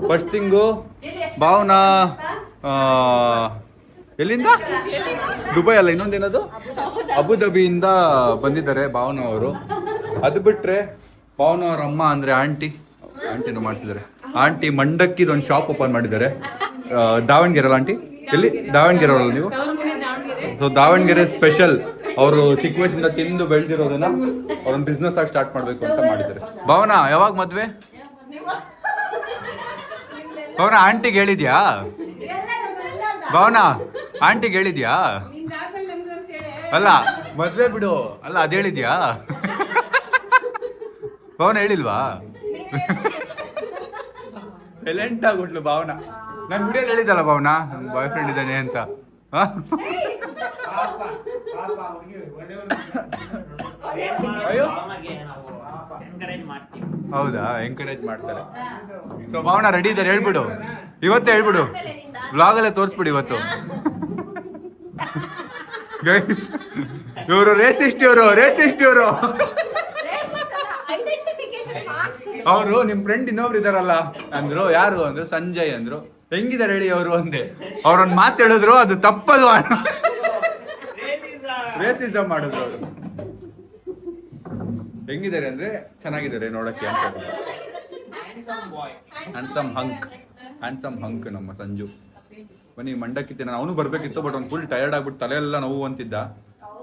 ಫಸ್ಟ್ ಥಿಂಗು ಭಾವನಾ ಎಲ್ಲಿಂದ? ದುಬೈ ಅಲ್ಲ, ಇನ್ನೊಂದೇನದು ಅಬುಧಾಬಿಯಿಂದ ಬಂದಿದ್ದಾರೆ ಭಾವನಾ ಅವರು. ಅದು ಬಿಟ್ರೆ ಭಾವನಾ ಅವ್ರ ಅಮ್ಮ ಅಂದ್ರೆ ಆಂಟಿನೂ ಮಾಡ್ತಿದ್ದಾರೆ. ಆಂಟಿ ಮಂಡಕ್ಕಿದು ಒಂದು ಶಾಪ್ ಓಪನ್ ಮಾಡಿದ್ದಾರೆ ದಾವಣಗೆರೆ ಅಲ್ಲ ಆಂಟಿ? ಎಲ್ಲಿ? ದಾವಣಗೆರೆ ಅವರಲ್ಲ ನೀವು? So Davanagere special. ಅವರು ಚಿಕ್ಕ ವಯಸ್ಸಿಂದ ತಿಂದು ಬೆಳೆದಿರೋದನ್ನ ಅವ್ರೊಂದು ಬಿಸ್ನೆಸ್ ಆಗಿ ಸ್ಟಾರ್ಟ್ ಮಾಡ್ಬೇಕು ಅಂತ ಮಾಡಿದ್ದಾರೆ. ಭಾವನಾ ಯಾವಾಗ ಮದ್ವೆ? ಭಾವನಾ ಆಂಟಿಗೆ ಹೇಳಿದ್ಯಾ? ಭಾವನಾ ಆಂಟಿಗೆ ಹೇಳಿದ್ಯಾ? ಅಲ್ಲ ಮದ್ವೆ ಬಿಡು, ಅಲ್ಲ ಅದ್ ಹೇಳಿದ್ಯಾ? ಭಾವನಾ ಹೇಳಿಲ್ವಾ? ಸೈಲೆಂಟ್ ಆಗ್ಬಿಟ್ಲು ಭಾವನಾ. ನಾನು ವಿಡಿಯೋಲಿ ಹೇಳಿದ್ದಲ್ಲ ಭಾವನಾ ನನ್ನ ಬಾಯ್ ಫ್ರೆಂಡ್ ಇದ್ದಾನೆ ಅಂತ. ಅಯ್ಯೋ ಹೌದಾ? ಎಂಕರೇಜ್ ಮಾಡ್ತಾರೆ. ಸೊ ಭಾವನಾ ರೆಡಿ ಇದ್ದಾರೆ, ಹೇಳ್ಬಿಡು, ಇವತ್ತೇ ಹೇಳ್ಬಿಡು, ವ್ಲಾಗಲ್ಲೇ ತೋರಿಸ್ಬಿಡು ಇವತ್ತು. ಇವರು ರೇಸಿಸ್ಟ್, ಇವರು ಅವರು ನಿಮ್ ಫ್ರೆಂಡ್ ಇನ್ನೊಬ್ರು ಇದಾರಲ್ಲ ಅಂದ್ರು. ಯಾರು ಅಂದ್ರು? ಸಂಜಯ್ ಅಂದ್ರು. ಹೆಂಗಿದಾರೆ ಹೇಳಿ ಅವರು ಅಂದೆ. ಅವ್ರೊಂದು ಮಾತು ಹೇಳಿದ್ರು, ಅದು ತಪ್ಪದು, ರೇಸಿಸಮ್ ಮಾಡಿದ್ರು ಅವರು. ಹೆಂಗಿದ್ದಾರೆ ಅಂದ್ರೆ ಚೆನ್ನಾಗಿದ್ದಾರೆ ನೋಡಕ್ಕೆ ಅಂತ. ಹ್ಯಾಂಡ್ಸಮ್ ಹಂಕ್ ನಮ್ಮ ಸಂಜು. ಬನ್ನಿ ಮಂಡಕ್ಕಿ ತಿನ್ನ. ಅವನು ಬರ್ಬೇಕಿತ್ತು, ಬಟ್ ಅವ್ನು ಫುಲ್ ಟಯರ್ಡ್ ಆಗ್ಬಿಟ್ಟು ತಲೆ ಎಲ್ಲ ನೋವು ಅಂತಿದ್ದ.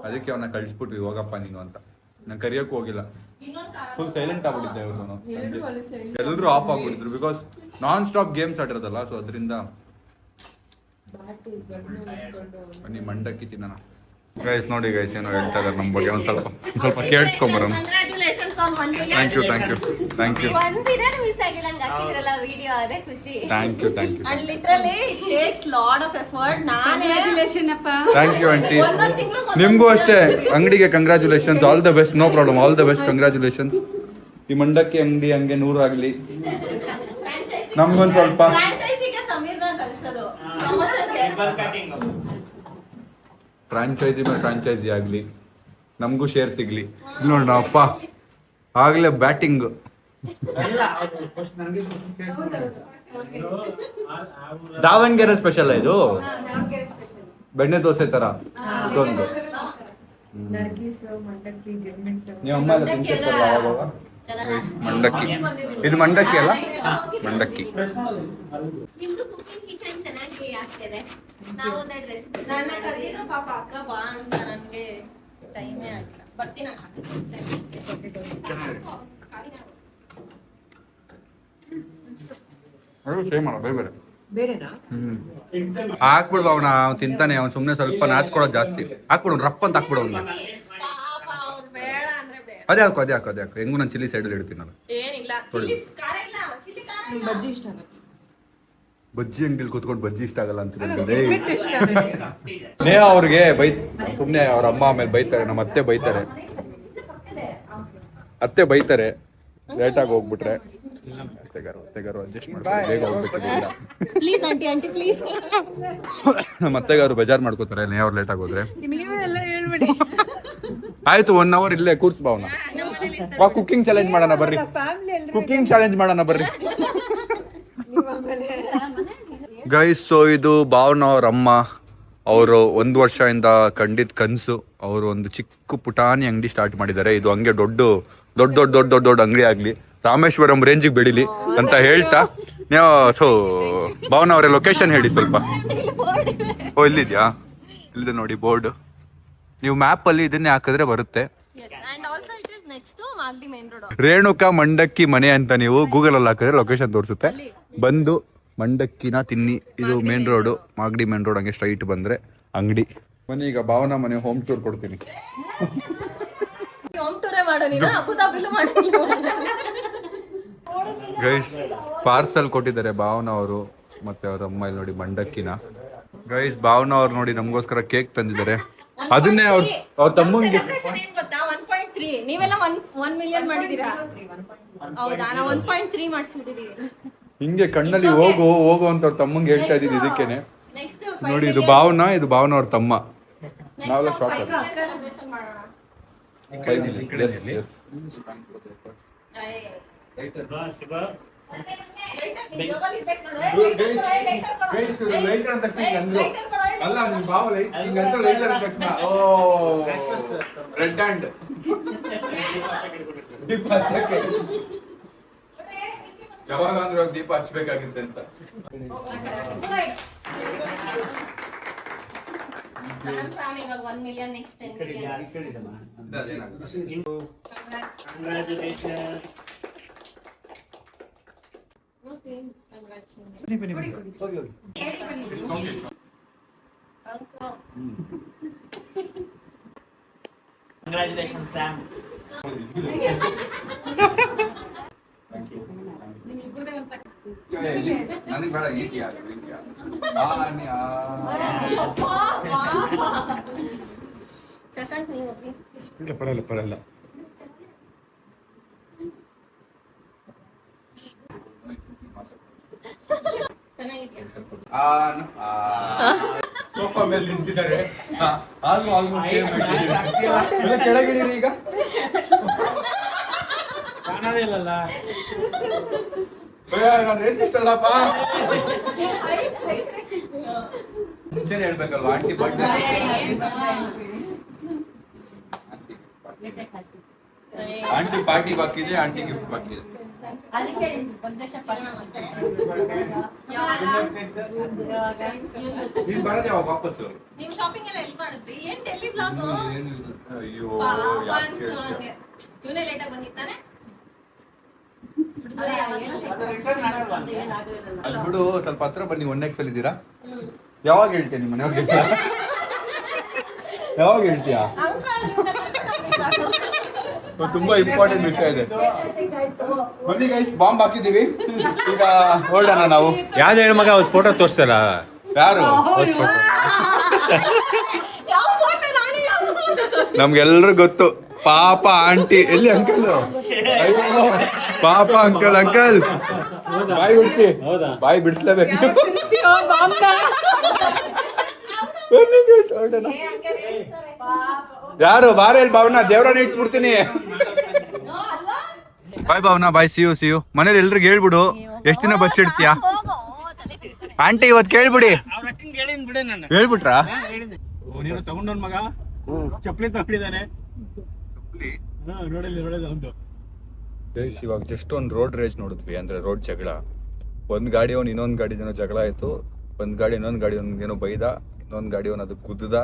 ಅದಕ್ಕೆ ಅವನ್ನ ಕಳಿಸ್ಬಿಟ್ವಿ, ಹೋಗಪ್ಪ ನೀನು ಅಂತ. ನಾನು ಕರಿಯೋಕ್ಕೂ ಹೋಗಿಲ್ಲ. ಫುಲ್ ಸೈಲೆಂಟ್ ಆಗ್ಬಿಟ್ಟಿದ್ದೆ ಇವನು. ಎಲ್ಲರೂ ಆಫ್ ಆಗ್ಬಿಟ್ಟಿದ್ರು, ಬಿಕಾಸ್ ನಾನ್ ಸ್ಟಾಪ್ ಗೇಮ್ಸ್ ಆಡಿರೋದಲ್ಲ, ಸೊ ಅದರಿಂದ. ಬನ್ನಿ ಮಂಡಕ್ಕಿ ತಿನ್ನೋಣ. ಗೈಸ್ ನೋಡಿ ಗೈಸ್ ಏನೋ ಹೇಳ್ತಾ ಇದ್ದಾರೆ ನಮ್ಮ ಬಗ್ಗೆ. ಒಂದು ಸ್ವಲ್ಪ ಕೇಳಿಸ್ಕೊಂಬರೋಣ. Thank you. ಒಂದಿನ ಮಿಸ್ ಆಗಿಲ್ಲ ಹಂಗ ಹಾಕಿದ್ರಲ್ಲ ವಿಡಿಯೋ, ಅದೇ ಖುಷಿ. Thank you. And literally it takes lot of effort. Congratulation ಅಪ್ಪ. Thank you aunty. ನಿಮಗೂ ಅಷ್ಟೇ, ಅಂಗಡಿಗೆ congratulations. All the best. No problem. All the best. Congratulations. ಈ ಮಂಡಕ್ಕಿ ಅಂಗಡಿ ಹಂಗೆ 100 ಆಗಲಿ. ನಮ್ಗೊಂದು ಸ್ವಲ್ಪ ಫ್ರಾಂಚೈಸಿಗೆ ಸಮೀರ್ನ ಕಳಿಸೋದು ಪ್ರಮೋಷನ್ಗೆ. ಫ್ರಾಂಚೈಸಿ ಆಗಲಿ, ನಮಗೂ ಶೇರ್ ಸಿಗ್ಲಿ. ನೋಡ ಅಪ್ಪ ಆಗ್ಲೇ ಬ್ಯಾಟಿಂಗ್. ದಾವಣಗೆರೆ ಸ್ಪೆಷಲ್ ಇದು, ಬೆಣ್ಣೆ ದೋಸೆ ತರ ಇದೊಂದು. ನೀವು ಅಮ್ಮ ಎಲ್ಲ ತಿಂತಿರ್ತಾರಲ್ಲ ಅವಾಗ. ಮಂಡಕ್ಕಿ, ಇದು ಮಂಡಕ್ಕಿ ಅಲ್ಲ, ಮಂಡಕ್ಕಿ. ನಿಮ್ದು ಕುಕಿಂಗ್ ಕಿಚನ್ ಚೆನ್ನಾಗಿ ಆಗ್ತಿದೆ. ನಾವು ಒಂದು ಡ್ರೆಸ್ ನನ್ನ ಕರೆದಿದ್ರು ಪಾಪ, ಅಕ್ಕ ಬಾ ಅಂತ. ನನಗೆ ಟೈಮೇ ಆಗಿಲ್ಲ. ಬರ್ತೀನಿ ಅಕ್ಕ. ಸೇಮ್ ಅಲ್ಲ, ಬೇರೆ ಬೇರೆನಾ? ಹಾಕ್ಬಿಡ್ಬ. ಅವನ ತಿಂತಾನೆ, ಅವ್ನು ಸುಮ್ಮನೆ ಸ್ವಲ್ಪ ನಾಚ್ಕೊಳೋದು ಜಾಸ್ತಿ. ಹಾಕ್ಬಿಡು, ರಪ್ಪ ಅಂತ ಹಾಕ್ಬಿಡು ಅವ್ನ. ಪಾಪ ಅವ್ರು ಬೇಡ ಅಂದ್ರೆ ಬೇಡ. ಅದೇ ಹಾಕು. ಹೆಂಗು ನಾನು ಚಿಲ್ಲಿ ಸೈಡಲ್ಲಿ ಇಡ್ತೀನಿ ನಾನು. ಏನಿಲ್ಲ, ಚಿಲ್ಲಿ ಖಾರ ಇಲ್ಲ, ಚಿಲ್ಲಿ ಖಾರ ಇಲ್ಲ. ಬಜ್ಜಿ ಇಷ್ಟ ಆಗುತ್ತೆ. ಬಜ್ಜಿ ಅಂಗಡಿಲಿ ಕೂತ್ಕೊಂಡು ಬಜ್ಜಿ ಇಷ್ಟ ಆಗಲ್ಲ ಅಂತ ನೇಹ ಅವ್ರಿಗೆ ಸುಮ್ನೆ ಅವ್ರ ಅಮ್ಮ ಆಮೇಲೆ ಬೈತಾರೆ, ನಮ್ಮ ಅತ್ತೆ ಬೈತಾರೆ ಲೇಟಾಗಿ ಹೋಗ್ಬಿಟ್ರೆ. ಅತ್ತೆಗಾರು ಅಡ್ಜಸ್ಟ್ ಮಾಡ್ತಾರೆ, ಬೇಗ ಹೋಗ್ಬೇಕು. Please aunty please. ನಮ್ಮ ಅತ್ತೆಗಾರು ಬೇಜಾರು ಮಾಡ್ಕೋತಾರೆ ನೇಹ ಅವ್ರು ಲೇಟಾಗಿ ಹೋದ್ರೆ. ನೀವೆಲ್ಲ ಹೇಳ್ಬಿಡಿ. ಆಯ್ತು, 1 hour ಇಲ್ಲೇ ಕೂರ್ಸ್ಬಾವನ. ಕುಕಿಂಗ್ ಚಾಲೆಂಜ್ ಮಾಡೋಣ ಬರ್ರಿ. ಗೈಸ್, ಸೊ ಇದು ಭಾವನ ಅವ್ರ ಅಮ್ಮ. ಅವರು 1 ವರ್ಷದಿಂದ ಕಂಡಿದ್ದ ಕನಸು. ಅವರು ಒಂದು ಚಿಕ್ಕ ಪುಟಾಣಿ ಅಂಗಡಿ ಸ್ಟಾರ್ಟ್ ಮಾಡಿದ್ದಾರೆ. ಇದು ಹಂಗೆ ದೊಡ್ಡ ಅಂಗಡಿ ಆಗ್ಲಿ, ರಾಮೇಶ್ವರಂ ರೇಂಜಿಗೆ ಬೆಳಿಲಿ ಅಂತ ಹೇಳ್ತಾ. ನೀವು ಸೊ ಭಾವನ ಅವರೇ ಲೊಕೇಶನ್ ಹೇಳಿ ಸ್ವಲ್ಪ. ಇಲ್ಲಿದ್ಯಾ? ಇಲ್ಲಿದೆ ನೋಡಿ ಬೋರ್ಡ್. ನೀವು ಮ್ಯಾಪ್ ಅಲ್ಲಿ ಇದನ್ನೇ ಹಾಕಿದ್ರೆ ಬರುತ್ತೆ. ರೇಣುಕಾ ಮಂಡಕ್ಕಿ ಮನೆ ಅಂತ ನೀವು ಗೂಗಲ್ ಅಲ್ಲಿ ಹಾಕಿದ್ರೆ ಲೊಕೇಶನ್ ತೋರಿಸುತ್ತೆ. ಬಂದು ಮಂಡಕ್ಕಿನ ತಿನ್ನಿ. ಇದು main road, Magadi main road. ಹಂಗೆ ಸ್ಟ್ರೈಟ್ ಬಂದ್ರೆ ಅಂಗಡಿ. ಬನ್ನಿ, ಈಗ ಭಾವನಾ ಮನೆ ಹೋಮ್ ಟೂರ್ ಕೊಡ್ತೀನಿ. ಗೈಸ್, ಪಾರ್ಸಲ್ ಕೊಟ್ಟಿದ್ದಾರೆ ಭಾವನಾ ಅವರು ಮತ್ತೆ ಅವ್ರ ಅಮ್ಮ. ಇಲ್ಲಿ ನೋಡಿ ಮಂಡಕ್ಕಿನ. ಗೈಸ್, ಭಾವನಾ ಅವ್ರು ನೋಡಿ ನಮಗೋಸ್ಕರ ಕೇಕ್ ತಂದಿದ್ದಾರೆ. ಅದನ್ನೇ ಅವ್ರ ತಮ್ಮಂಗೆ. ನೀವೆಲ್ಲ 1 ಮಿಲಿಯನ್ ಮಾಡಿದೀರಾ? ಹೌದಾ? ನಾವು 1.3 ಮಾಡಿಸ್ಬಿಟ್ಟಿದೀವಿ. ಹಿಂಗೆ ಕಣ್ಣಲ್ಲಿ ಹೋಗು ಅಂತ ಅವ್ರ ತಮ್ಮಂಗೆ ಹೇಳ್ತಾ ಇದೀನಿ. ಇದಕ್ಕೇನೆ ನೋಡಿ, ಇದು ಭಾವನಾ ಅವ್ರ ತಮ್ಮ. ನಾವೆಲ್ಲ ಶಾಕ್ ರೆಡ್ ಹ್ಯಾಂಡ್. ಯಾವಾಗ ಅಂದ್ರೆ ದೀಪ ಹಚ್ಬೇಕಾಗಿತ್ತೆ ಅಂತ. ಇವಾಗ 1 million next 10 million. Congratulations, Sam. ನನಗೆ ಬೇಡ, ಈಟಿ ಶಶಾಂಕ್, ನೀವು ಹೋಗಿ. ಪರಲ್ಲ. ಸೋಫಾ ಮೇಲೆ ನಿಂತಿದ್ದಾರೆ. ಕೆಳಗಿಡೀರಿ ಈಗ. ಕಾಣೋದಿಲ್ಲಲ್ಲ. ನಾನು ರೇಸಿಸ್ಟ್ ಅಲ್ಲಪ್ಪ. ಮುಂಚೆನೆ ಹೇಳ್ಬೇಕಲ್ವಾ ಆಂಟಿ ಬರ್ಡೇ. ಆಂಟಿ ಪಾರ್ಟಿ ಬಾಕಿ ಇದೆ, ಆಂಟಿ ಗಿಫ್ಟ್ ಬಾಕಿ ಇದೆ. ಅದಕ್ಕೆ ಒಂದೇ ನೀನ್ ಬರೋದು ಯಾವಾಗ ವಾಪಸ್ಸು? ನೀವು ಶಾಪಿಂಗ್ ಎಲ್ಲ ಎಲ್ಲಿ ಮಾಡಿದ್ರಿ? ಏನ್ ಡೆಲ್ಲಿ ಬ್ಲಾಗ್? ಅಯ್ಯೋ ಇವನೇ ಲೇಟ್ ಆಗಿ ಬಂದಿತ್ತಾನೆ. ಅಲ್ಲಿ ಬಿಡು, ಸ್ವಲ್ಪ ಹತ್ರ ಬನ್ನಿ. ಒನ್ ಎಕ್ಸ್ ಅಲ್ಲಿ ಇದ್ದೀರಾ? ಯಾವಾಗ ಹೇಳ್ತೀಯ ನಿಮ್ಮ ಮನೆಯವ್ರಿಗೆ? ಯಾವಾಗ ಹೇಳ್ತೀಯಾ? ತುಂಬಾ ಇಂಪಾರ್ಟೆಂಟ್ ವಿಷಯ ಇದೆ. ಬನ್ನಿ ಗೈಸ್, ಬಾಂಬ್ ಹಾಕಿದೀವಿ. ಈಗ ಹೊರಡೋಣ ನಾವು. ಯಾವ್ದು ಹೆಣ್ಮಗ ಅವ್ರ ಫೋಟೋ ತೋರಿಸ್ತಲ್ಲ? ಯಾರು? ಯಾವ ಫೋಟೋ? ನಾನು ಯಾವ ಫೋಟೋ? ನಮ್ಗೆಲ್ರಿಗೂ ಗೊತ್ತು. ಪಾಪ ಆಂಟಿ ಎಲ್ಲಿ? ಅಂಕಲ್ ಪಾಪ ಅಂಕಲ್ ಅಂಕಲ್ ಬಾಯಿ ಬಿಡಿಸಿ. ಬಾಯಿ ಬಿಡಿಸ್ಲೇಬೇಕು. ಯಾರು? ಬಾರ ಇಲ್ಲಿ ಭಾವನಾ, ದೇವ್ರನ್ನ ಇಡ್ಸ್ಬಿಡ್ತೀನಿ. ಬಾಯ್ ಭಾವನಾ, ಬಾಯ್. ಸಿಯು ಮನೇಲಿ ಎಲ್ರಿಗೂ ಹೇಳ್ಬಿಡು. ಎಷ್ಟ್ ದಿನ ಬಚ್ಚಿಡ್ತೀಯ? ಆಂಟಿ ಇವತ್ತು ಕೇಳ್ಬಿಡಿ. ಹೇಳ್ಬಿಟ್ರಾ? ನೀನು ತಗೊಂಡೋನ್ ಮಗ ಚಪ್ಪಲಿ ತಗೊಂಡಿದ್ದಾನೆ. ನೋಡಲ್ಲ ಒಂದು. ಇವಾಗ ಜಸ್ಟ್ ಒಂದು ರೋಡ್ ರೇಜ್ ನೋಡಿದ್ವಿ, ಅಂದ್ರೆ ರೋಡ್ ಜಗಳ. ಒಂದ್ ಗಾಡಿ ಅವ್ನು ಇನ್ನೊಂದ್ ಗಾಡಿ ಏನೋ ಜಗಳ ಆಯ್ತು. ಒಂದ್ ಗಾಡಿ ಇನ್ನೊಂದ್ ಗಾಡಿ ಏನೋ ಬೈದ, ಇನ್ನೊಂದ್ ಗಾಡಿ ಅವನು ಅದು ಗುದ್ದದ.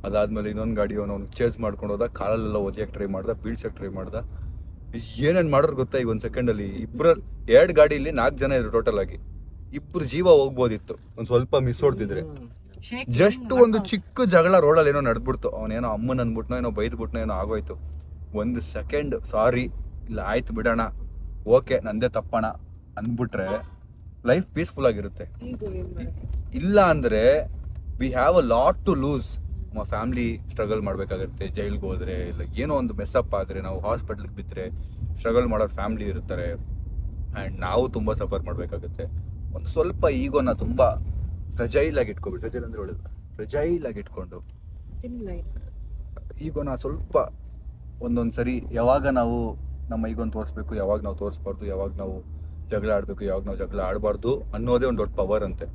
ಅದಾದ್ಮೇಲೆ ಇನ್ನೊಂದ್ ಗಾಡಿ ಅವನು ಚೇಸ್ ಮಾಡ್ಕೊಂಡು ಹೋದ, ಕಾಲಲ್ಲೆಲ್ಲ ಒದಿಯಕ್ ಟ್ರೈ ಮಾಡ್ದ, ಬೀಳ್ಸಕ್ ಟ್ರೈ ಮಾಡ್ದ. ಏನೇನ್ ಮಾಡೋರು ಗೊತ್ತಾ? ಈಗ ಒಂದ್ ಸೆಕೆಂಡ್ ಅಲ್ಲಿ ಎರಡ್ ಗಾಡಿಲಿ 4 ಜನ ಇದ್ರು ಟೋಟಲ್ ಆಗಿ. ಇಬ್ರು ಜೀವ ಹೋಗ್ಬೋದಿತ್ತು ಒಂದ್ ಸ್ವಲ್ಪ ಮಿಸ್ ಹೊಡ್ತಿದ್ರೆ. ಜಸ್ಟ್ ಒಂದು ಚಿಕ್ಕ ಜಗಳ ರೋಡಲ್ಲಿ ಏನೋ ನಡ್ಬಿಡ್ತು. ಅವನೇನೋ ಅಮ್ಮನ್ ಅಂದ್ಬಿಟ್ನೋ ಏನೋ ಬೈದ್ಬಿಟ್ನೋ ಏನೋ ಆಗೋಯ್ತು. ಒಂದು ಸೆಕೆಂಡ್ ಸಾರಿ, ಇಲ್ಲ ಆಯ್ತು ಬಿಡೋಣ, ಓಕೆ ನಂದೇ ತಪ್ಪಣ ಅಂದ್ಬಿಟ್ರೆ ಲೈಫ್ ಪೀಸ್ಫುಲ್ ಆಗಿರುತ್ತೆ. ಇಲ್ಲ ಅಂದ್ರೆ we have a lot to lose. ನಮ್ಮ ಫ್ಯಾಮಿಲಿ ಸ್ಟ್ರಗಲ್ ಮಾಡ್ಬೇಕಾಗುತ್ತೆ. ಜೈಲ್ಗೆ ಹೋದ್ರೆ, ಇಲ್ಲ ಏನೋ ಒಂದು ಮೆಸ್ಸಪ್ ಆದ್ರೆ, ನಾವು ಹಾಸ್ಪಿಟ್ಲಿಗೆ ಬಿದ್ದರೆ ಸ್ಟ್ರಗಲ್ ಮಾಡೋ ಫ್ಯಾಮಿಲಿ ಇರ್ತಾರೆ. ಆ್ಯಂಡ್ ನಾವು ತುಂಬ ಸಫರ್ ಮಾಡಬೇಕಾಗುತ್ತೆ. ಒಂದು ಸ್ವಲ್ಪ ಈಗೋನ ತುಂಬ ಫ್ರೆಜೈಲ್ ಆಗಿ ಇಟ್ಕೊಬಿಟ್ಟು, ಫ್ರೆಜೈಲ್ ಅಂದ್ರೆ ಒಳ್ಳೇದು, ಫ್ರೆಜೈಲ್ ಆಗಿ ಇಟ್ಕೊಂಡು ಈಗೋನ ಸ್ವಲ್ಪ ಒಂದೊಂದು ಸರಿ ಯಾವಾಗ ನಾವು ನಮ್ಮ ಈಗೋನ್ ತೋರಿಸ್ಬೇಕು, ಯಾವಾಗ ನಾವು ತೋರಿಸ್ಬಾರ್ದು, ಯಾವಾಗ ನಾವು ಜಗಳ ಆಡಬೇಕು, ಯಾವಾಗ ನಾವು ಜಗಳ ಆಡಬಾರ್ದು ಅನ್ನೋದೇ ಒಂದು ದೊಡ್ಡ ಪವರ್ ಅಂತೆ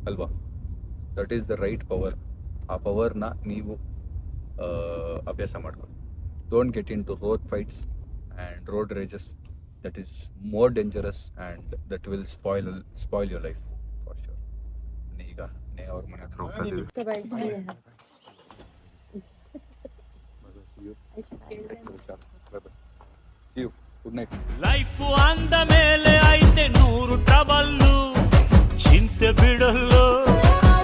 ಅಲ್ವಾ? That is the right power. ಆ ಪವರ್ನ ನೀವು ಅಭ್ಯಾಸ ಮಾಡ್ಕೊಳ್ಳಿ. Don't get into road fights and road rages. That is more dangerous and that will spoil your life for sure. ಈಗ ಅವ್ರ ಮನೆ ಹತ್ರ ಹೋಗ್ತಾ ಇದ್ದೀವಿ. Good night. ಲೈಫು ಅಂದ ಮೇಲೆ ಐತೆ 100 ಟ್ರಬಲ್ಲು, ಚಿಂತೆ ಬಿಡಲು